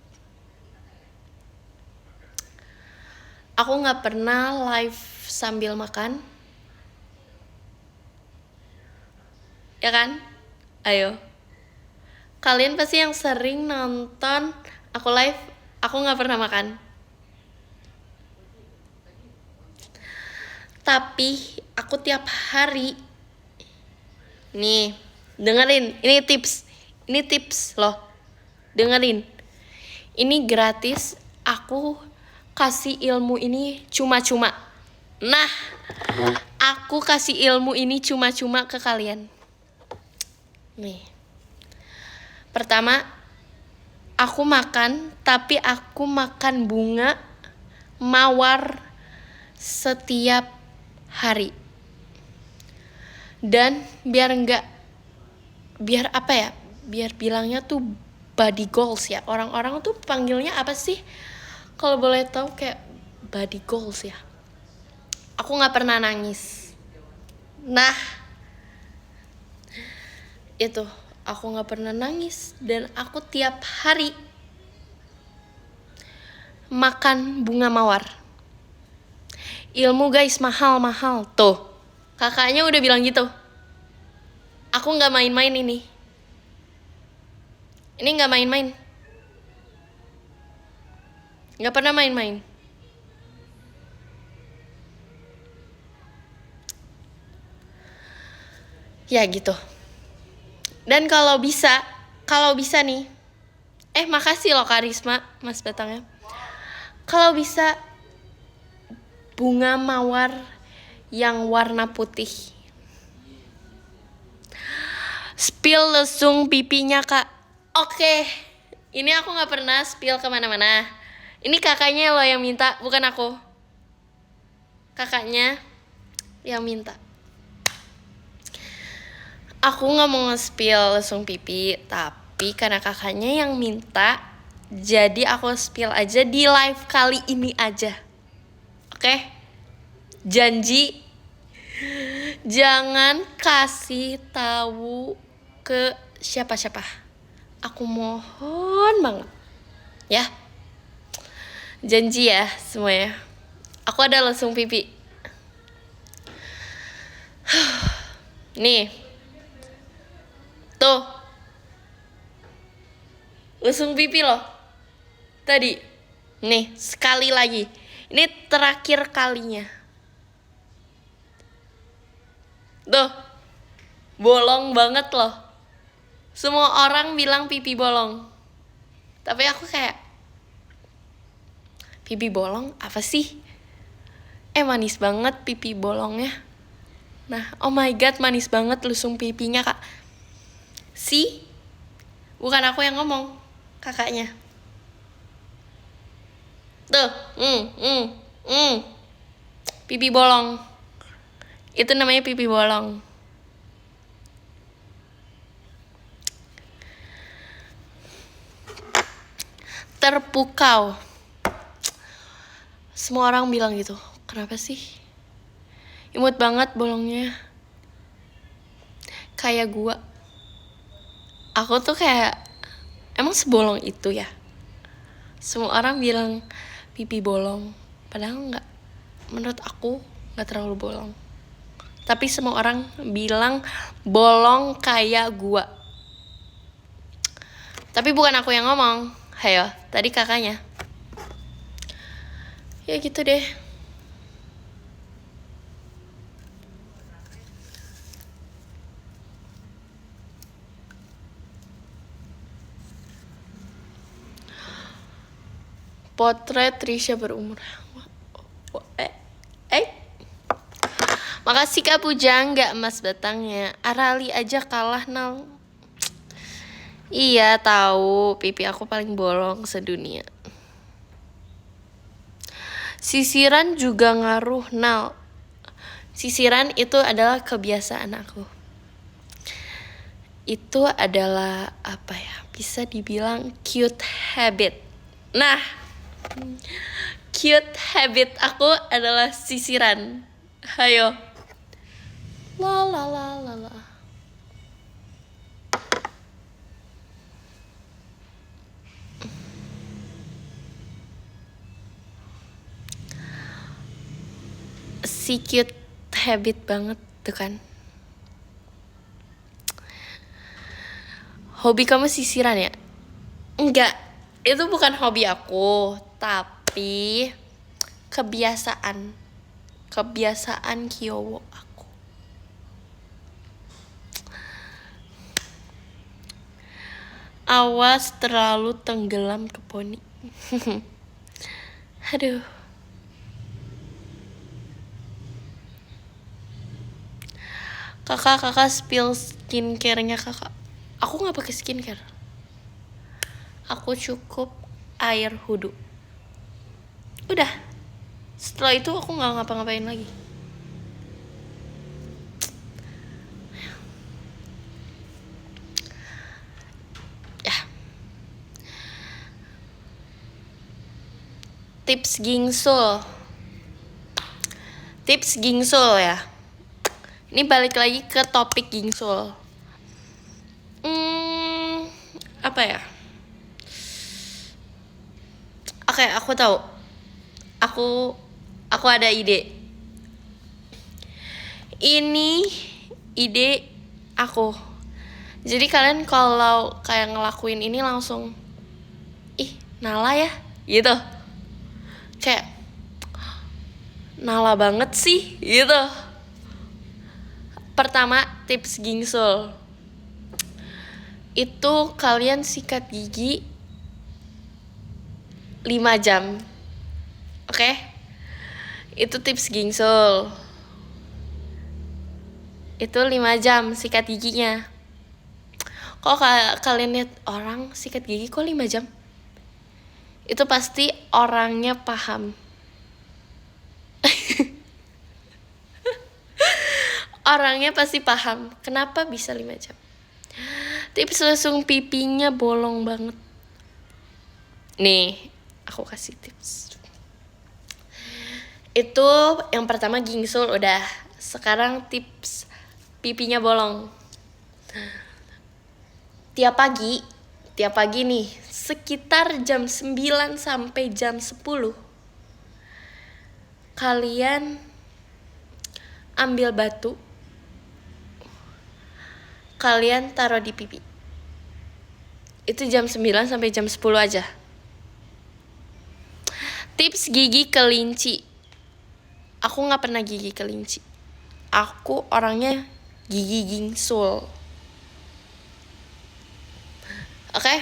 Aku gak pernah live sambil makan. Ya kan? Ayo. Kalian pasti yang sering nonton aku live, aku gak pernah makan. Tapi aku tiap hari. Nih, dengerin, ini tips loh. Dengerin. Ini gratis, aku kasih ilmu ini cuma-cuma. Nah, aku kasih ilmu ini cuma-cuma ke kalian. Nih. Pertama, aku makan, tapi aku makan bunga mawar setiap hari. Dan biar bilangnya tuh body goals ya. Orang-orang tuh panggilnya apa sih? Kalau boleh tahu kayak body goals ya. Aku gak pernah nangis. Nah, itu aku gak pernah nangis. Dan aku tiap hari makan bunga mawar. Ilmu guys mahal-mahal. Tuh, kakaknya udah bilang gitu. Aku gak main-main ini. Ini gak main-main. Gak pernah main-main. Ya gitu. Dan kalau bisa nih, makasih loh Karisma, Mas Batangnya. Kalau bisa bunga mawar yang warna putih. Spill lesung pipinya kak. Oke, ini aku gak pernah spill kemana-mana. Ini kakaknya loh yang minta, bukan aku. Kakaknya yang minta. Aku gak mau nge-spill lesung pipi, tapi karena kakaknya yang minta, jadi aku spill aja di live kali ini aja. Oke? Janji jangan kasih tahu ke siapa-siapa. Aku mohon banget. Ya. Janji ya semuanya. Aku ada lesung pipi. Nih. Tuh. Lesung pipi loh. Tadi. Nih, sekali lagi. Ini terakhir kalinya. Tuh. Bolong banget loh. Semua orang bilang pipi bolong. Tapi aku kayak, pipi bolong apa sih? Manis banget pipi bolongnya. Nah, oh my god, manis banget lesung pipinya kak. Bukan aku yang ngomong, kakaknya. Tuh, pipi bolong. Itu namanya pipi bolong. Terpukau. Semua orang bilang gitu. Kenapa sih? Imut banget bolongnya. Kayak gua. Aku tuh kayak, emang sebolong itu ya? Semua orang bilang pipi bolong. Padahal enggak. Menurut aku enggak terlalu bolong. Tapi semua orang bilang bolong kayak gua. Tapi bukan aku yang ngomong. Hayo, tadi kakaknya. Ya gitu deh. Potret Trisha berumur. Makasih Kak Pujang, gak Mas Batangnya. Arali aja kalah nal. Iya tahu, pipi aku paling bolong sedunia. Sisiran juga ngaruh nal. Sisiran itu adalah kebiasaan aku. Itu adalah apa ya? Bisa dibilang cute habit. Nah, cute habit aku adalah sisiran. Hayo. La la la la la. Si cute habit banget tuh kan. Hobi kamu sisiran ya? Enggak, itu bukan hobi aku, tapi kebiasaan Kyowo aku. Awas terlalu tenggelam ke poni. Aduh. Kakak spill skincare-nya kakak. Aku nggak pakai skincare. Aku cukup air wudhu. Udah. Setelah itu aku nggak ngapa-ngapain lagi. Ya. Tips gingsul ya. Ini balik lagi ke topik gingsul. Apa ya? Oke, aku tahu. Aku ada ide. Ini ide aku. Jadi kalian kalau kayak ngelakuin ini langsung, ih Nala ya, gitu. Kayak Nala banget sih, gitu. Pertama, tips gingsul. Itu kalian sikat gigi 5 jam. Oke? Itu tips gingsul. Itu 5 jam sikat giginya. Kok kalian lihat orang sikat gigi kok 5 jam? Itu pasti orangnya paham. Orangnya pasti paham kenapa bisa 5 jam. Tips lesung pipinya bolong banget. Nih, aku kasih tips. Itu yang pertama gingsul udah. Sekarang tips pipinya bolong. Tiap pagi nih, sekitar jam 9 sampai jam 10. Kalian ambil batu. Kalian taruh di pipi. Itu jam 9 sampai jam 10 aja. Tips gigi kelinci. Aku gak pernah gigi kelinci. Aku orangnya gigi gingsul. Oke?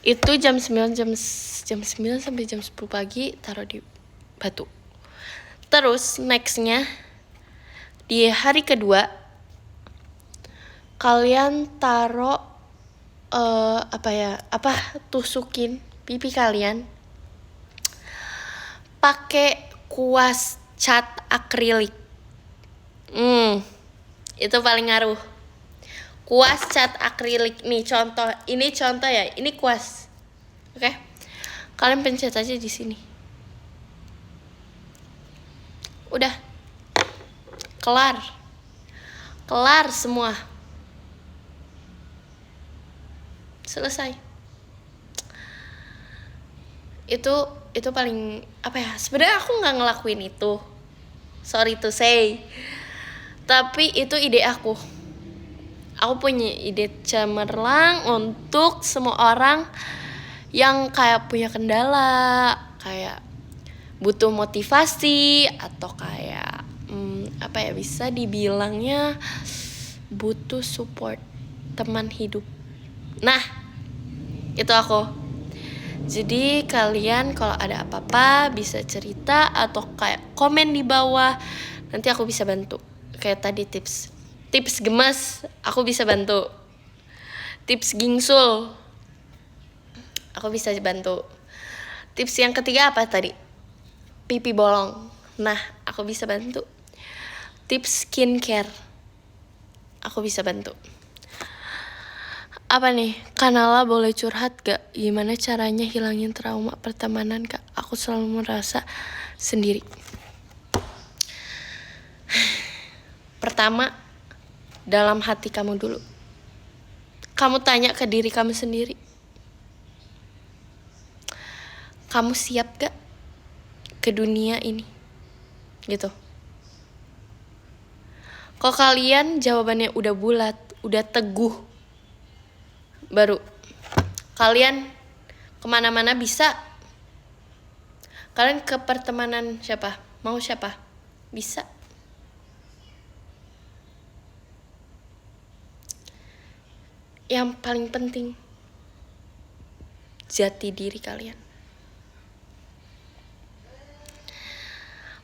Itu jam 9 sampai jam 10 pagi taruh di batu. Terus nextnya di hari kedua kalian taruh tusukin pipi kalian pakai kuas cat akrilik. Itu paling ngaruh. Kuas cat akrilik nih contoh. Ini contoh ya. Ini kuas. Oke? Kalian pencet aja di sini. Udah. Kelar semua. Selesai. Itu paling sebenarnya aku nggak ngelakuin itu. Sorry to say. Tapi itu ide aku. Aku punya ide cemerlang untuk semua orang yang kayak punya kendala, kayak butuh motivasi atau kayak bisa dibilangnya butuh support teman hidup. Nah, itu aku. Jadi kalian kalau ada apa-apa bisa cerita atau kayak komen di bawah, nanti aku bisa bantu. Kayak tadi tips gemes aku bisa bantu. Tips gingsul aku bisa bantu. Tips yang ketiga apa tadi? Pipi bolong. Nah, aku bisa bantu. Tips skincare aku bisa bantu. Apa nih? Kanala boleh curhat gak? Gimana caranya hilangin trauma pertemanan kak? Aku selalu merasa sendiri. Pertama, dalam hati kamu dulu. Kamu tanya ke diri kamu sendiri. Kamu siap gak ke dunia ini? Gitu. Kalau kalian jawabannya udah bulat, udah teguh, baru kalian kemana-mana bisa. Kalian ke pertemanan siapa? Mau siapa? Bisa. Yang paling penting, jati diri kalian.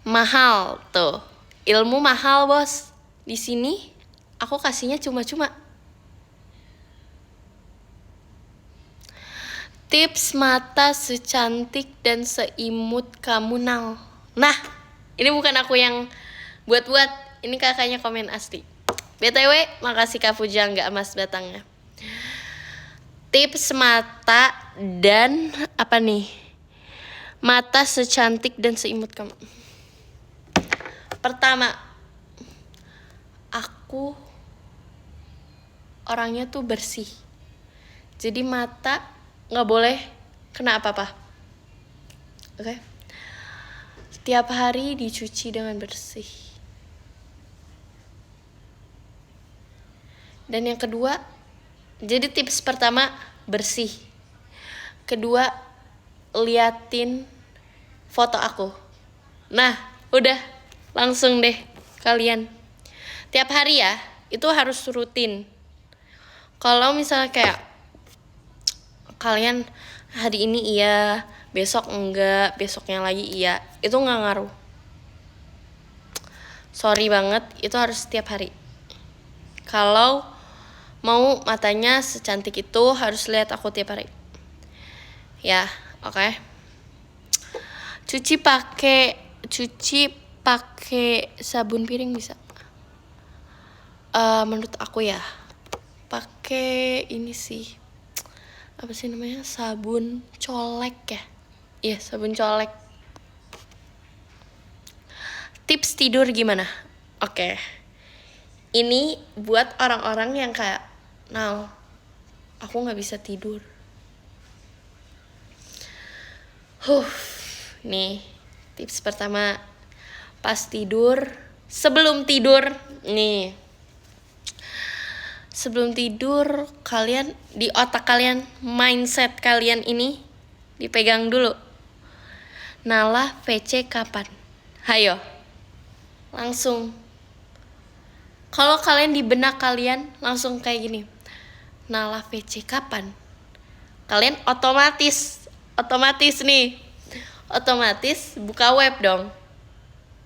Mahal tuh. Ilmu mahal, bos. Di sini aku kasihnya cuma-cuma. Tips mata secantik dan seimut kamu Nal. Nah, ini bukan aku yang buat-buat. Ini kakaknya komen asli. BTW, makasih Kak Fujangga emas batangnya. Tips mata dan mata secantik dan seimut kamu. Pertama, aku orangnya tuh bersih. Jadi mata gak boleh kena apa-apa. Oke? Setiap hari dicuci dengan bersih. Dan yang kedua, jadi tips pertama bersih. Kedua, liatin foto aku. Nah, udah langsung deh kalian. Tiap hari ya, itu harus rutin. Kalau misalnya kayak kalian hari ini iya, besok enggak, besoknya lagi iya, itu nggak ngaruh. Sorry banget, itu harus setiap hari. Kalau mau matanya secantik itu harus lihat aku tiap hari. Ya, oke. Cuci pakai sabun piring bisa. Menurut aku ya, pakai ini sih. Apa sih namanya? Sabun colek ya? Iya, sabun colek. Tips tidur gimana? Oke. Ini buat orang-orang yang kayak, nah, aku nggak bisa tidur. Nih, tips pertama pas tidur, sebelum tidur, nih. Sebelum tidur, kalian di otak kalian, mindset kalian ini dipegang dulu. Nala VC kapan? Hayo. Langsung. Kalau kalian di benak kalian langsung kayak gini. Nala VC kapan? Kalian otomatis nih. Otomatis buka web dong.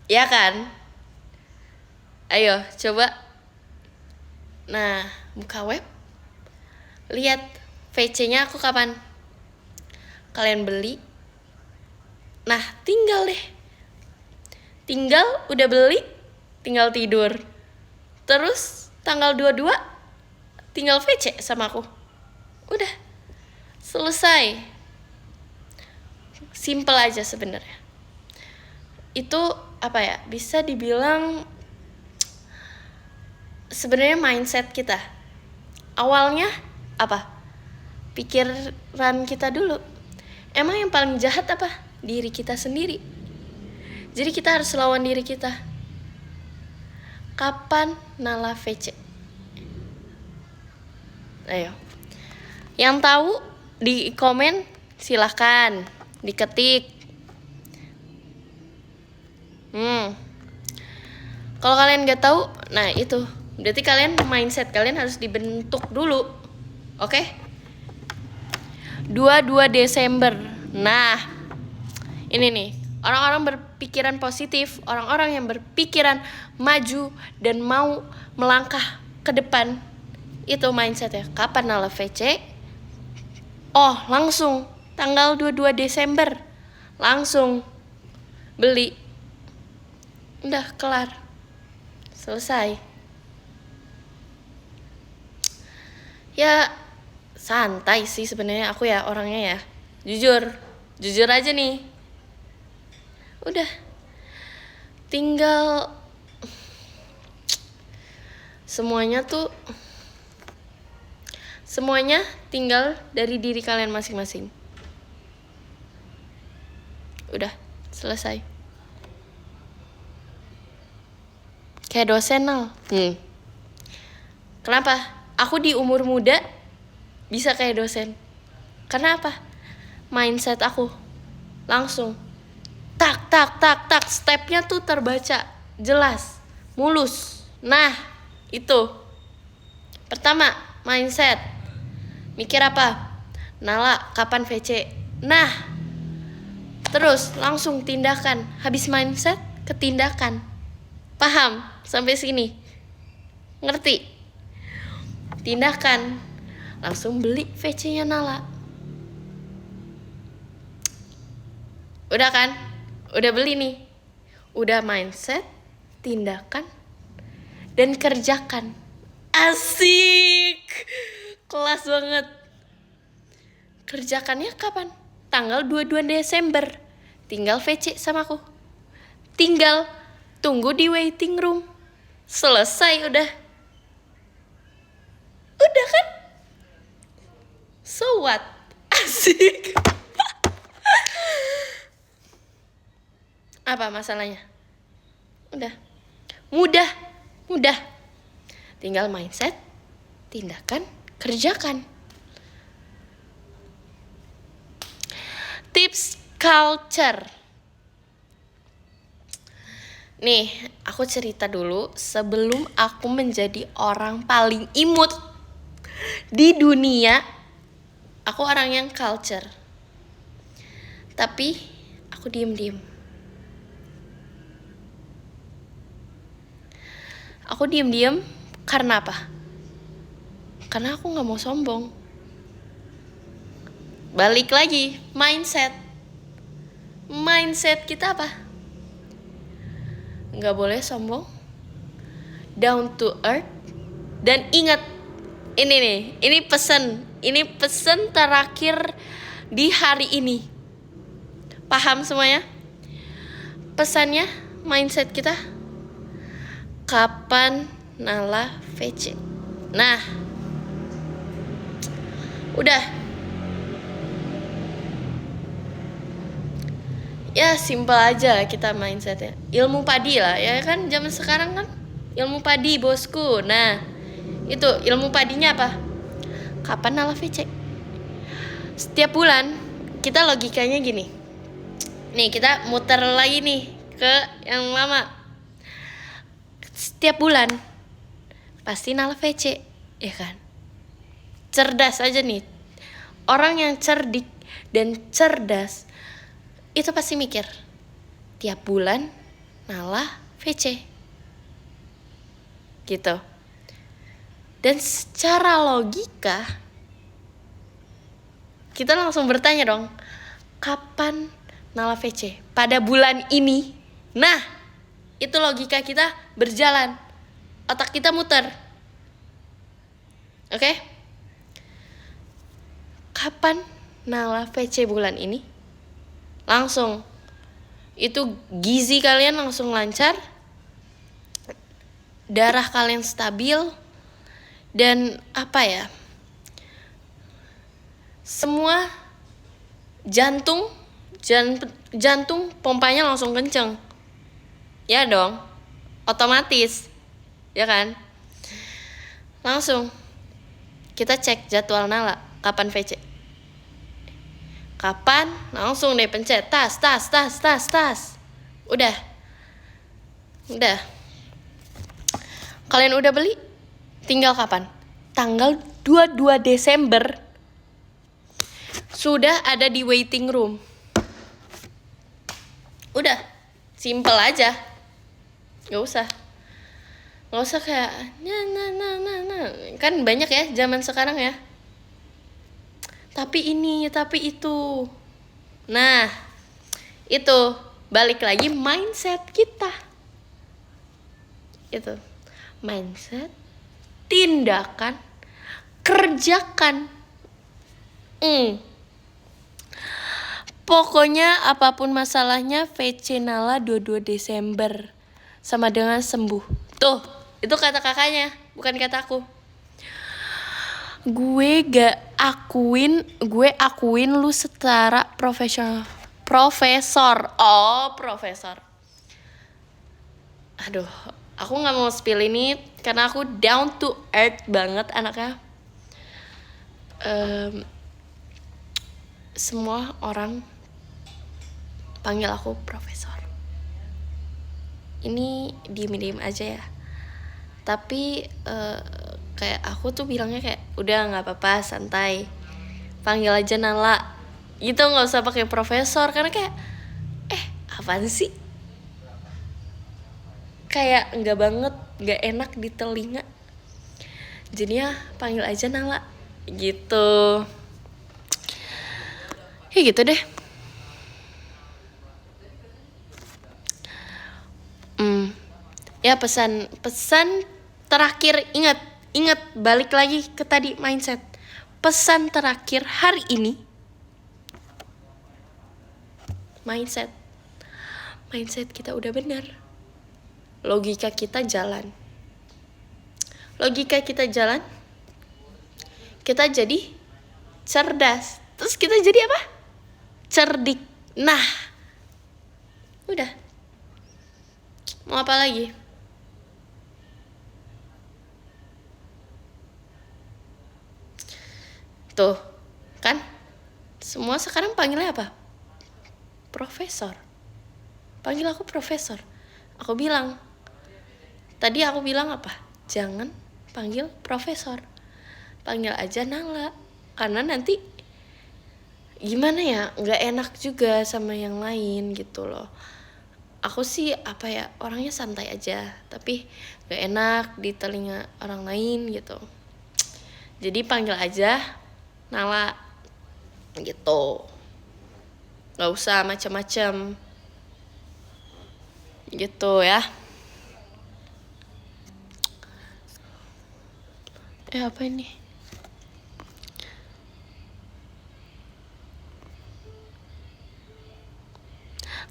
Ya kan? Ayo, coba. Nah, buka web. Lihat VC-nya aku kapan. Kalian beli. Nah, tinggal deh. Tinggal udah beli, tinggal tidur. Terus tanggal 22 tinggal VC sama aku. Udah. Selesai. Simple aja sebenarnya. Itu apa ya? Bisa dibilang sebenarnya mindset kita. Awalnya apa? Pikiran kita dulu. Emang yang paling jahat apa? Diri kita sendiri. Jadi kita harus lawan diri kita. Kapan Nala VC? Ayo. Yang tahu di komen silahkan diketik. Kalau kalian nggak tahu, nah itu berarti kalian mindset kalian harus dibentuk dulu. Oke? 22 Desember. Nah, ini nih, orang-orang berpikiran positif, orang-orang yang berpikiran maju dan mau melangkah ke depan. Itu mindsetnya. Kapan Nala VC? Oh, langsung tanggal 22 Desember. Langsung beli. Udah kelar. Selesai. Ya santai sih sebenarnya aku ya orangnya ya. Jujur aja nih. Udah. Tinggal semuanya tinggal dari diri kalian masing-masing. Udah, selesai. Kayak dosen Nal. Kenapa? Aku di umur muda bisa kayak dosen. Karena apa? Mindset aku langsung tak stepnya tuh terbaca jelas, mulus. Nah, itu pertama mindset. Mikir apa? Nala kapan VC? Nah, terus langsung tindakan. Habis mindset ke tindakan. Paham sampai sini? Ngerti? Tindakan. Langsung beli VC-nya Nala. Udah kan? Udah beli nih. Udah mindset, tindakan, dan kerjakan. Asik. Kelas banget. Kerjakannya kapan? Tanggal 22 Desember. Tinggal VC sama aku. Tinggal tunggu di waiting room. Selesai udah. Udah kan? So what? Asik. Apa masalahnya? Udah. Mudah. Tinggal mindset, tindakan, kerjakan. Tips culture. Nih, aku cerita dulu sebelum aku menjadi orang paling imut di dunia. Aku orang yang culture. Tapi aku diem-diem. Aku diem-diem karena apa? Karena aku gak mau sombong. Balik lagi, mindset. Mindset kita apa? Gak boleh sombong, down to earth, dan ingat ini nih, ini pesan terakhir di hari ini. Paham semuanya? Pesannya, mindset kita, kapan Nala VC. Nah, udah. Ya simple aja kita mindsetnya. Ilmu padi lah ya kan, zaman sekarang kan ilmu padi bosku. Nah itu ilmu padinya apa? Kapan Nala VC? Setiap bulan kita logikanya gini. Nih kita muter lagi nih ke yang lama. Setiap bulan pasti Nala VC, ya kan? Cerdas aja nih. Orang yang cerdik dan cerdas itu pasti mikir, tiap bulan Nala VC. Gitu. Dan secara logika, kita langsung bertanya dong, kapan Nala VC? Pada bulan ini. Nah, itu logika kita berjalan. Otak kita muter. Oke? Kapan Nala VC bulan ini? Langsung itu gizi kalian langsung lancar, darah kalian stabil, dan apa ya, semua jantung pompanya langsung kenceng, ya dong, otomatis, ya kan? Langsung kita cek jadwal Nala kapan VC. Kapan? Langsung deh pencet tas. Udah. Kalian udah beli? Tinggal kapan? Tanggal 22 Desember sudah ada di waiting room. Udah, simple aja. Gak usah kayak nah. Kan banyak ya zaman sekarang ya. Tapi ini, tapi itu. Nah, itu balik lagi mindset kita. Itu mindset, tindakan, kerjakan. Pokoknya apapun masalahnya, VC Nala 22 Desember sama dengan sembuh. Tuh, itu kata kakaknya, bukan kata aku. Gue akuin lu setara profesor. Aduh, aku gak mau spill ini karena aku down to earth banget anaknya. Semua orang panggil aku profesor. Ini diem aja ya. Tapi kayak aku tuh bilangnya kayak udah nggak apa-apa, santai, panggil aja Nala gitu, nggak usah pakai profesor, karena kayak apaan sih, kayak nggak enak di telinga, jadinya panggil aja Nala gitu. Ya gitu deh. Ya pesan terakhir, ingat balik lagi ke tadi mindset. Pesan terakhir hari ini, mindset kita udah benar, logika kita jalan, kita jadi cerdas, terus kita jadi apa? Cerdik. Nah, udah, mau apa lagi? Tuh, kan? Semua sekarang panggilnya apa? profesor. Panggil aku profesor. Aku bilang, tadi aku bilang apa? Jangan panggil profesor. Panggil aja Nala. Karena nanti gimana ya, nggak enak juga sama yang lain gitu loh. Aku sih apa ya, orangnya santai aja, tapi nggak enak di telinga orang lain gitu. Jadi panggil aja Nala gitu. Nggak usah macam-macam gitu ya. Apa ini?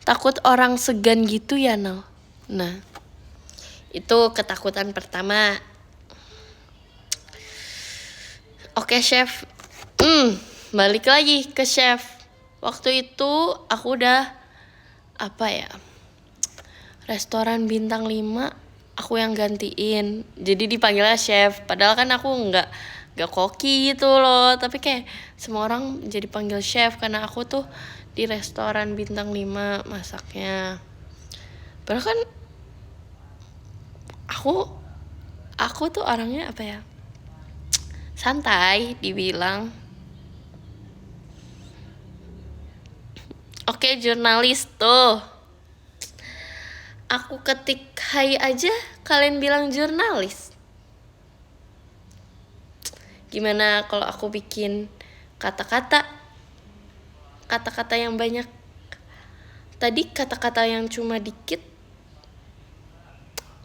Takut orang segan gitu ya, Nal? Nah, itu ketakutan pertama. Oke, chef. Balik lagi ke chef. Waktu itu aku udah apa ya? Restoran bintang 5 aku yang gantiin. Jadi dipanggilnya chef. Padahal kan aku nggak koki gitu loh. Tapi kayak semua orang jadi panggil chef karena aku tuh di restoran bintang 5 masaknya. Padahal kan aku tuh orangnya apa ya? Santai dibilang. Oke, jurnalis tuh. Aku ketik hai aja kalian bilang jurnalis. Gimana kalau aku bikin kata-kata yang banyak? Tadi kata-kata yang cuma dikit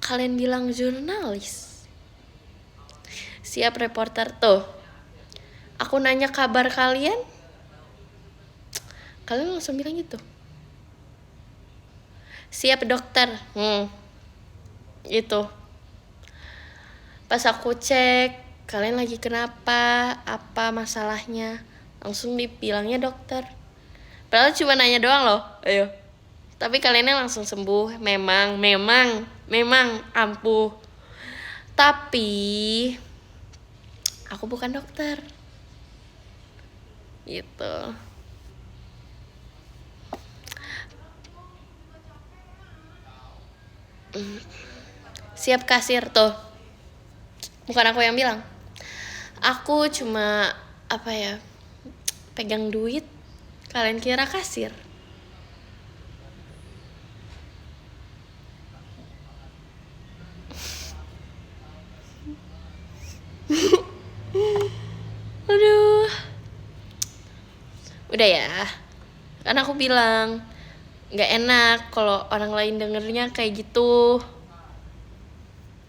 kalian bilang jurnalis. Siap reporter tuh. Aku nanya kabar kalian langsung bilang gitu. Siap dokter. Gitu. Pas aku cek kalian lagi kenapa, apa masalahnya, langsung dibilangnya dokter. Padahal cuma nanya doang loh. Ayo. Tapi kaliannya langsung sembuh. Memang ampuh. Tapi aku bukan dokter. Gitu. Siap kasir tuh. Bukan aku yang bilang. Aku cuma apa ya, pegang duit. Kalian kira kasir? Aduh. Udah ya. Kan aku bilang nggak enak kalau orang lain dengernya kayak gitu.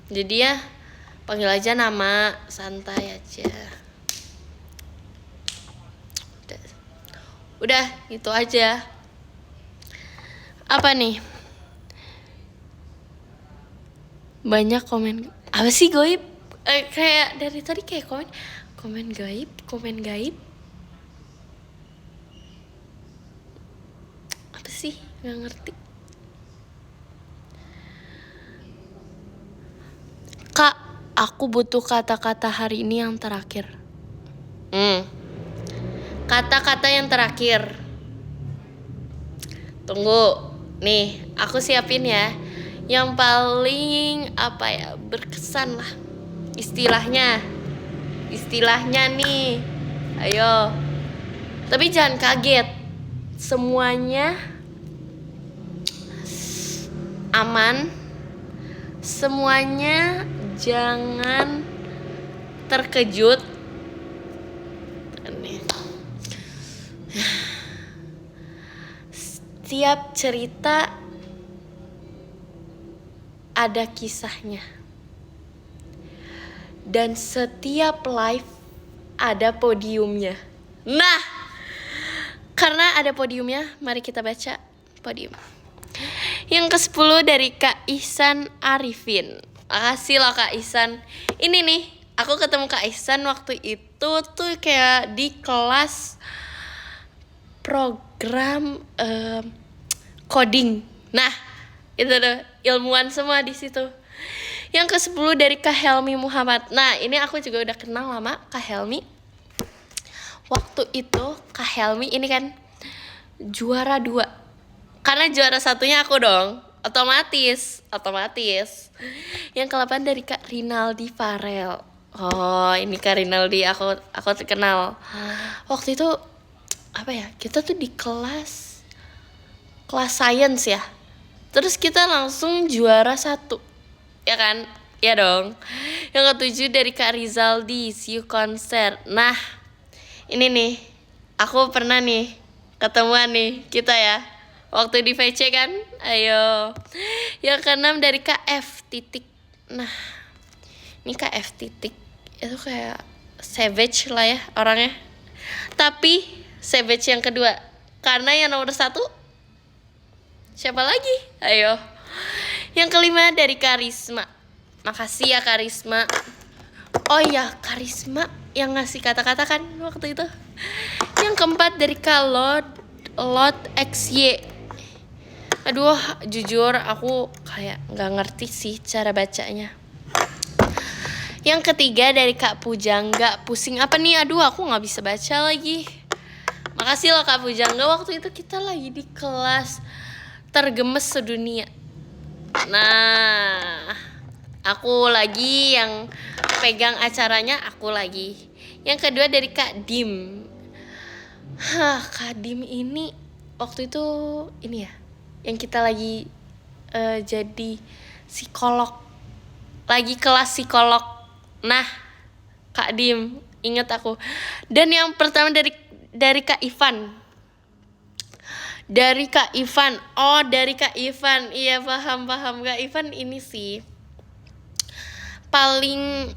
Jadi ya panggil aja nama, santai aja. Udah itu aja. Apa nih? Banyak komen. Apa sih goib? Kayak dari tadi kayak komen gaib. Apa sih? Nggak ngerti. Kak, aku butuh kata-kata hari ini yang terakhir. Kata-kata yang terakhir. Tunggu. Nih, aku siapin ya. Yang paling apa ya, berkesan lah. Istilahnya nih. Ayo. Tapi jangan kaget. Semuanya aman. Semuanya jangan terkejut. Setiap cerita ada kisahnya. Dan setiap live ada podiumnya. Nah, karena ada podiumnya, mari kita baca podium. Yang ke-10 dari Kak Ihsan Arifin. Makasih loh Kak Ihsan. Ini nih, aku ketemu Kak Ihsan waktu itu tuh kayak di kelas program coding. Nah, itu tuh ilmuwan semua di situ. Yang ke-10 dari Kak Helmi Muhammad. Nah, ini aku juga udah kenal lama Kak Helmi. Waktu itu Kak Helmi ini kan juara 2 Karena juara satunya aku dong. Otomatis. Yang ke-8 dari Kak Rinaldi Farel. Oh, ini Kak Rinaldi aku terkenal. Waktu itu apa ya? Kita tuh di kelas science ya. Terus kita langsung juara 1. Ya kan? Ya dong. Yang ke-7 dari Kak Rizaldi, See You Konser. Nah, ini nih. Aku pernah nih ketemuan nih kita ya. Waktu di VC kan? Ayo. Yang ke-6 dari KF titik. Nah, ini KF titik itu kayak savage lah ya orangnya. Tapi savage yang kedua. Karena yang nomor 1 siapa lagi? Ayo. Yang ke-5 dari Karisma. Makasih ya Karisma. Oh iya, Karisma yang ngasih kata-kata kan waktu itu. Yang ke-4 dari Lot XY. Aduh, jujur aku kayak nggak ngerti sih cara bacanya. Yang ke-3 dari Kak Pujangga. Pusing apa nih? Aduh, aku nggak bisa baca lagi. Makasih loh Kak Pujangga. Waktu itu kita lagi di kelas tergemes sedunia. Nah, aku lagi yang pegang acaranya, aku lagi. Yang kedua dari Kak Dim. Kak Dim ini waktu itu ini ya, yang kita lagi jadi psikolog. Lagi kelas psikolog. Nah, Kak Dim, inget aku. Dan yang pertama dari Kak Ivan. Dari Kak Ivan. Oh, dari Kak Ivan. Iya, paham. Kak Ivan ini sih paling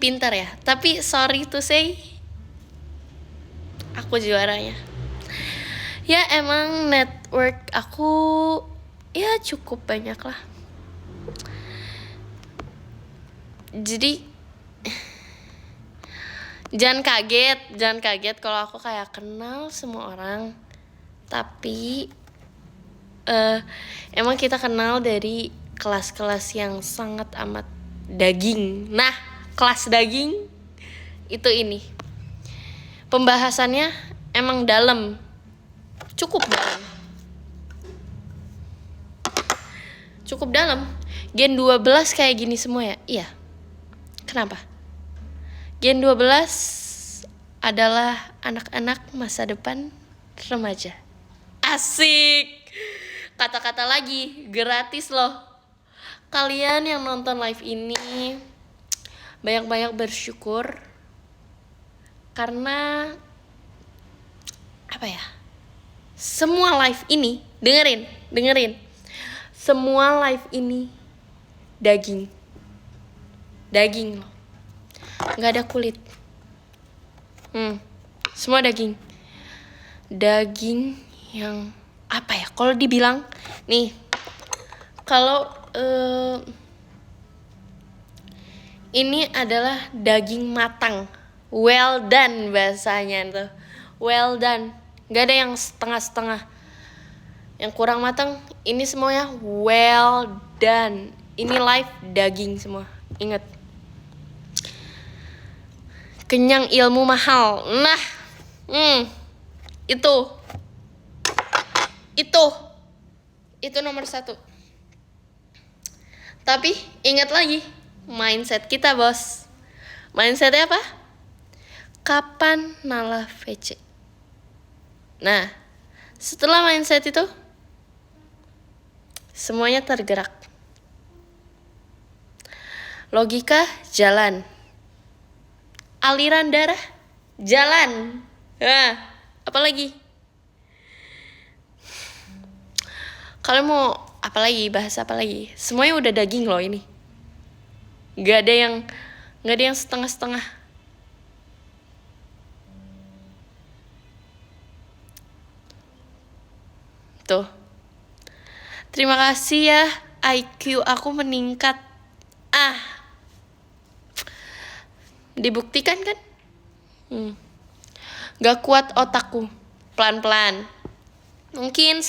pintar ya. Tapi sorry to say, aku juaranya. Ya emang network aku ya cukup banyak lah. Jadi jangan kaget kalau aku kayak kenal semua orang. Tapi emang kita kenal dari kelas-kelas yang sangat amat daging. Nah, kelas daging itu ini. Pembahasannya emang dalam. Cukup dalam. Gen 12 kayak gini semua ya? Iya. Kenapa? Gen 12 adalah anak-anak masa depan remaja. Asik. Kata-kata lagi, gratis loh. Kalian yang nonton live ini banyak-banyak bersyukur. Karena apa ya? Semua live ini, dengerin. Semua live ini daging loh. Nggak ada kulit. Semua daging yang apa ya? Kalau dibilang nih, kalau ini adalah daging matang, well done bahasanya tuh, well done. Nggak ada yang setengah-setengah, yang kurang matang. Ini semuanya well done. Ini live daging semua. Ingat, kenyang ilmu mahal. Nah, itu nomor 1. Tapi ingat lagi, mindset kita bos. Mindsetnya apa? Kapan nalah VC? Nah, setelah mindset itu semuanya tergerak. Logika jalan. Aliran darah jalan. Nah, apa lagi? Kalian mau apa lagi? Bahas apa lagi? Semuanya udah daging loh ini. Gak ada yang setengah-setengah. Tuh. Terima kasih ya, IQ aku meningkat. Dibuktikan kan? Gak kuat otakku. Pelan-pelan. Mungkin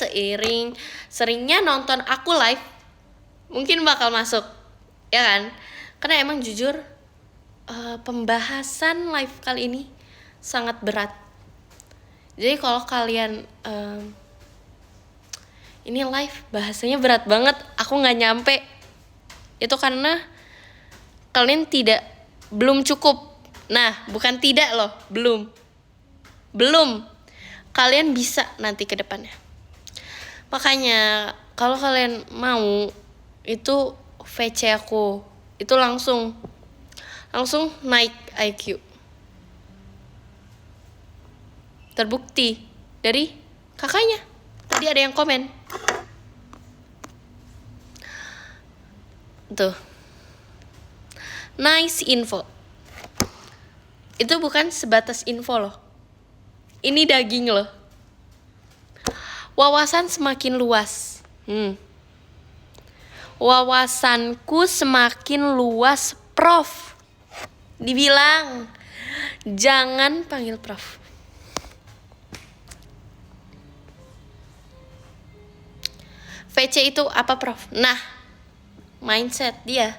seringnya nonton aku live, mungkin bakal masuk. Ya kan? Karena emang jujur, pembahasan live kali ini sangat berat. Jadi kalau kalian ini live bahasanya berat banget, aku nggak nyampe. Itu karena kalian belum cukup. Nah, bukan tidak loh, belum. Kalian bisa nanti ke depannya. Makanya kalau kalian mau itu VC aku itu langsung naik IQ. Terbukti dari kakaknya. Tadi ada yang komen. Tuh. Nice info. Itu bukan sebatas info loh. Ini daging loh. Wawasan semakin luas. Wawasanku semakin luas, Prof. Dibilang, jangan panggil Prof. VC itu apa, Prof? Nah, mindset dia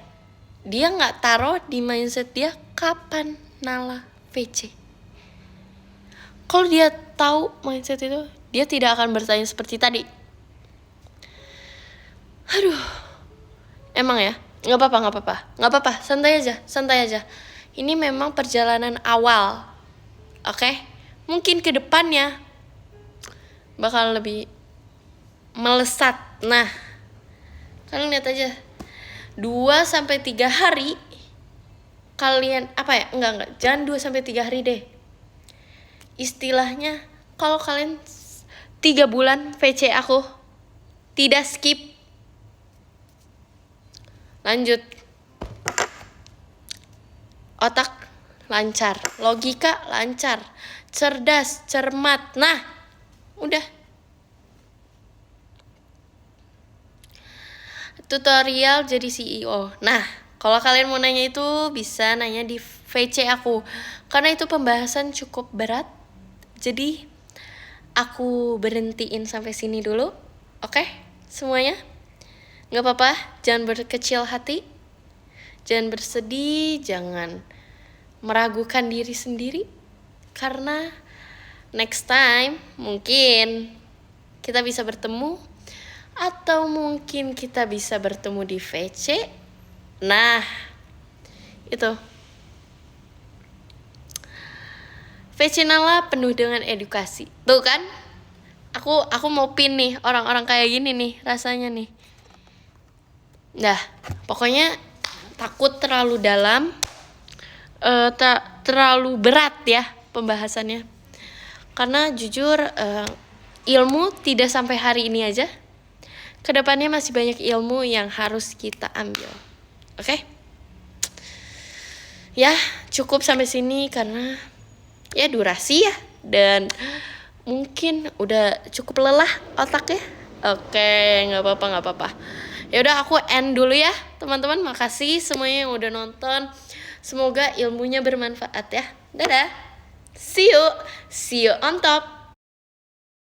nggak taruh di mindset dia kapan Nala VC. Kalau dia tahu mindset itu, dia tidak akan bertanya seperti tadi. Aduh, emang ya, nggak apa-apa, santai aja. Ini memang perjalanan awal, oke? Mungkin ke depannya bakal lebih melesat. Nah, kalian lihat aja 2-3 hari kalian enggak, jangan 2-3 hari deh. Istilahnya kalau kalian 3 bulan VC aku tidak skip, lanjut, otak lancar, logika lancar, cerdas, cermat. Nah, udah. Tutorial jadi CEO. Nah, kalau kalian mau nanya itu bisa nanya di VC aku. Karena itu pembahasan cukup berat. Jadi aku berhentiin sampai sini dulu. Oke, semuanya? Gak apa-apa, jangan berkecil hati. Jangan bersedih, jangan meragukan diri sendiri. Karena next time mungkin kita bisa bertemu. Atau mungkin kita bisa bertemu di VC. Nah, itu. VC Nala penuh dengan edukasi. Tuh kan? Aku mau pin nih orang-orang kayak gini nih rasanya nih. Nah, pokoknya takut terlalu dalam, terlalu berat ya pembahasannya. Karena jujur ilmu tidak sampai hari ini aja. Kedepannya masih banyak ilmu yang harus kita ambil. Oke? Ya, cukup sampai sini karena ya durasi ya. Dan mungkin udah cukup lelah otaknya. Oke, gak apa-apa. Ya udah, aku end dulu ya teman-teman. Makasih semuanya yang udah nonton. Semoga ilmunya bermanfaat ya. Dadah. See you on top.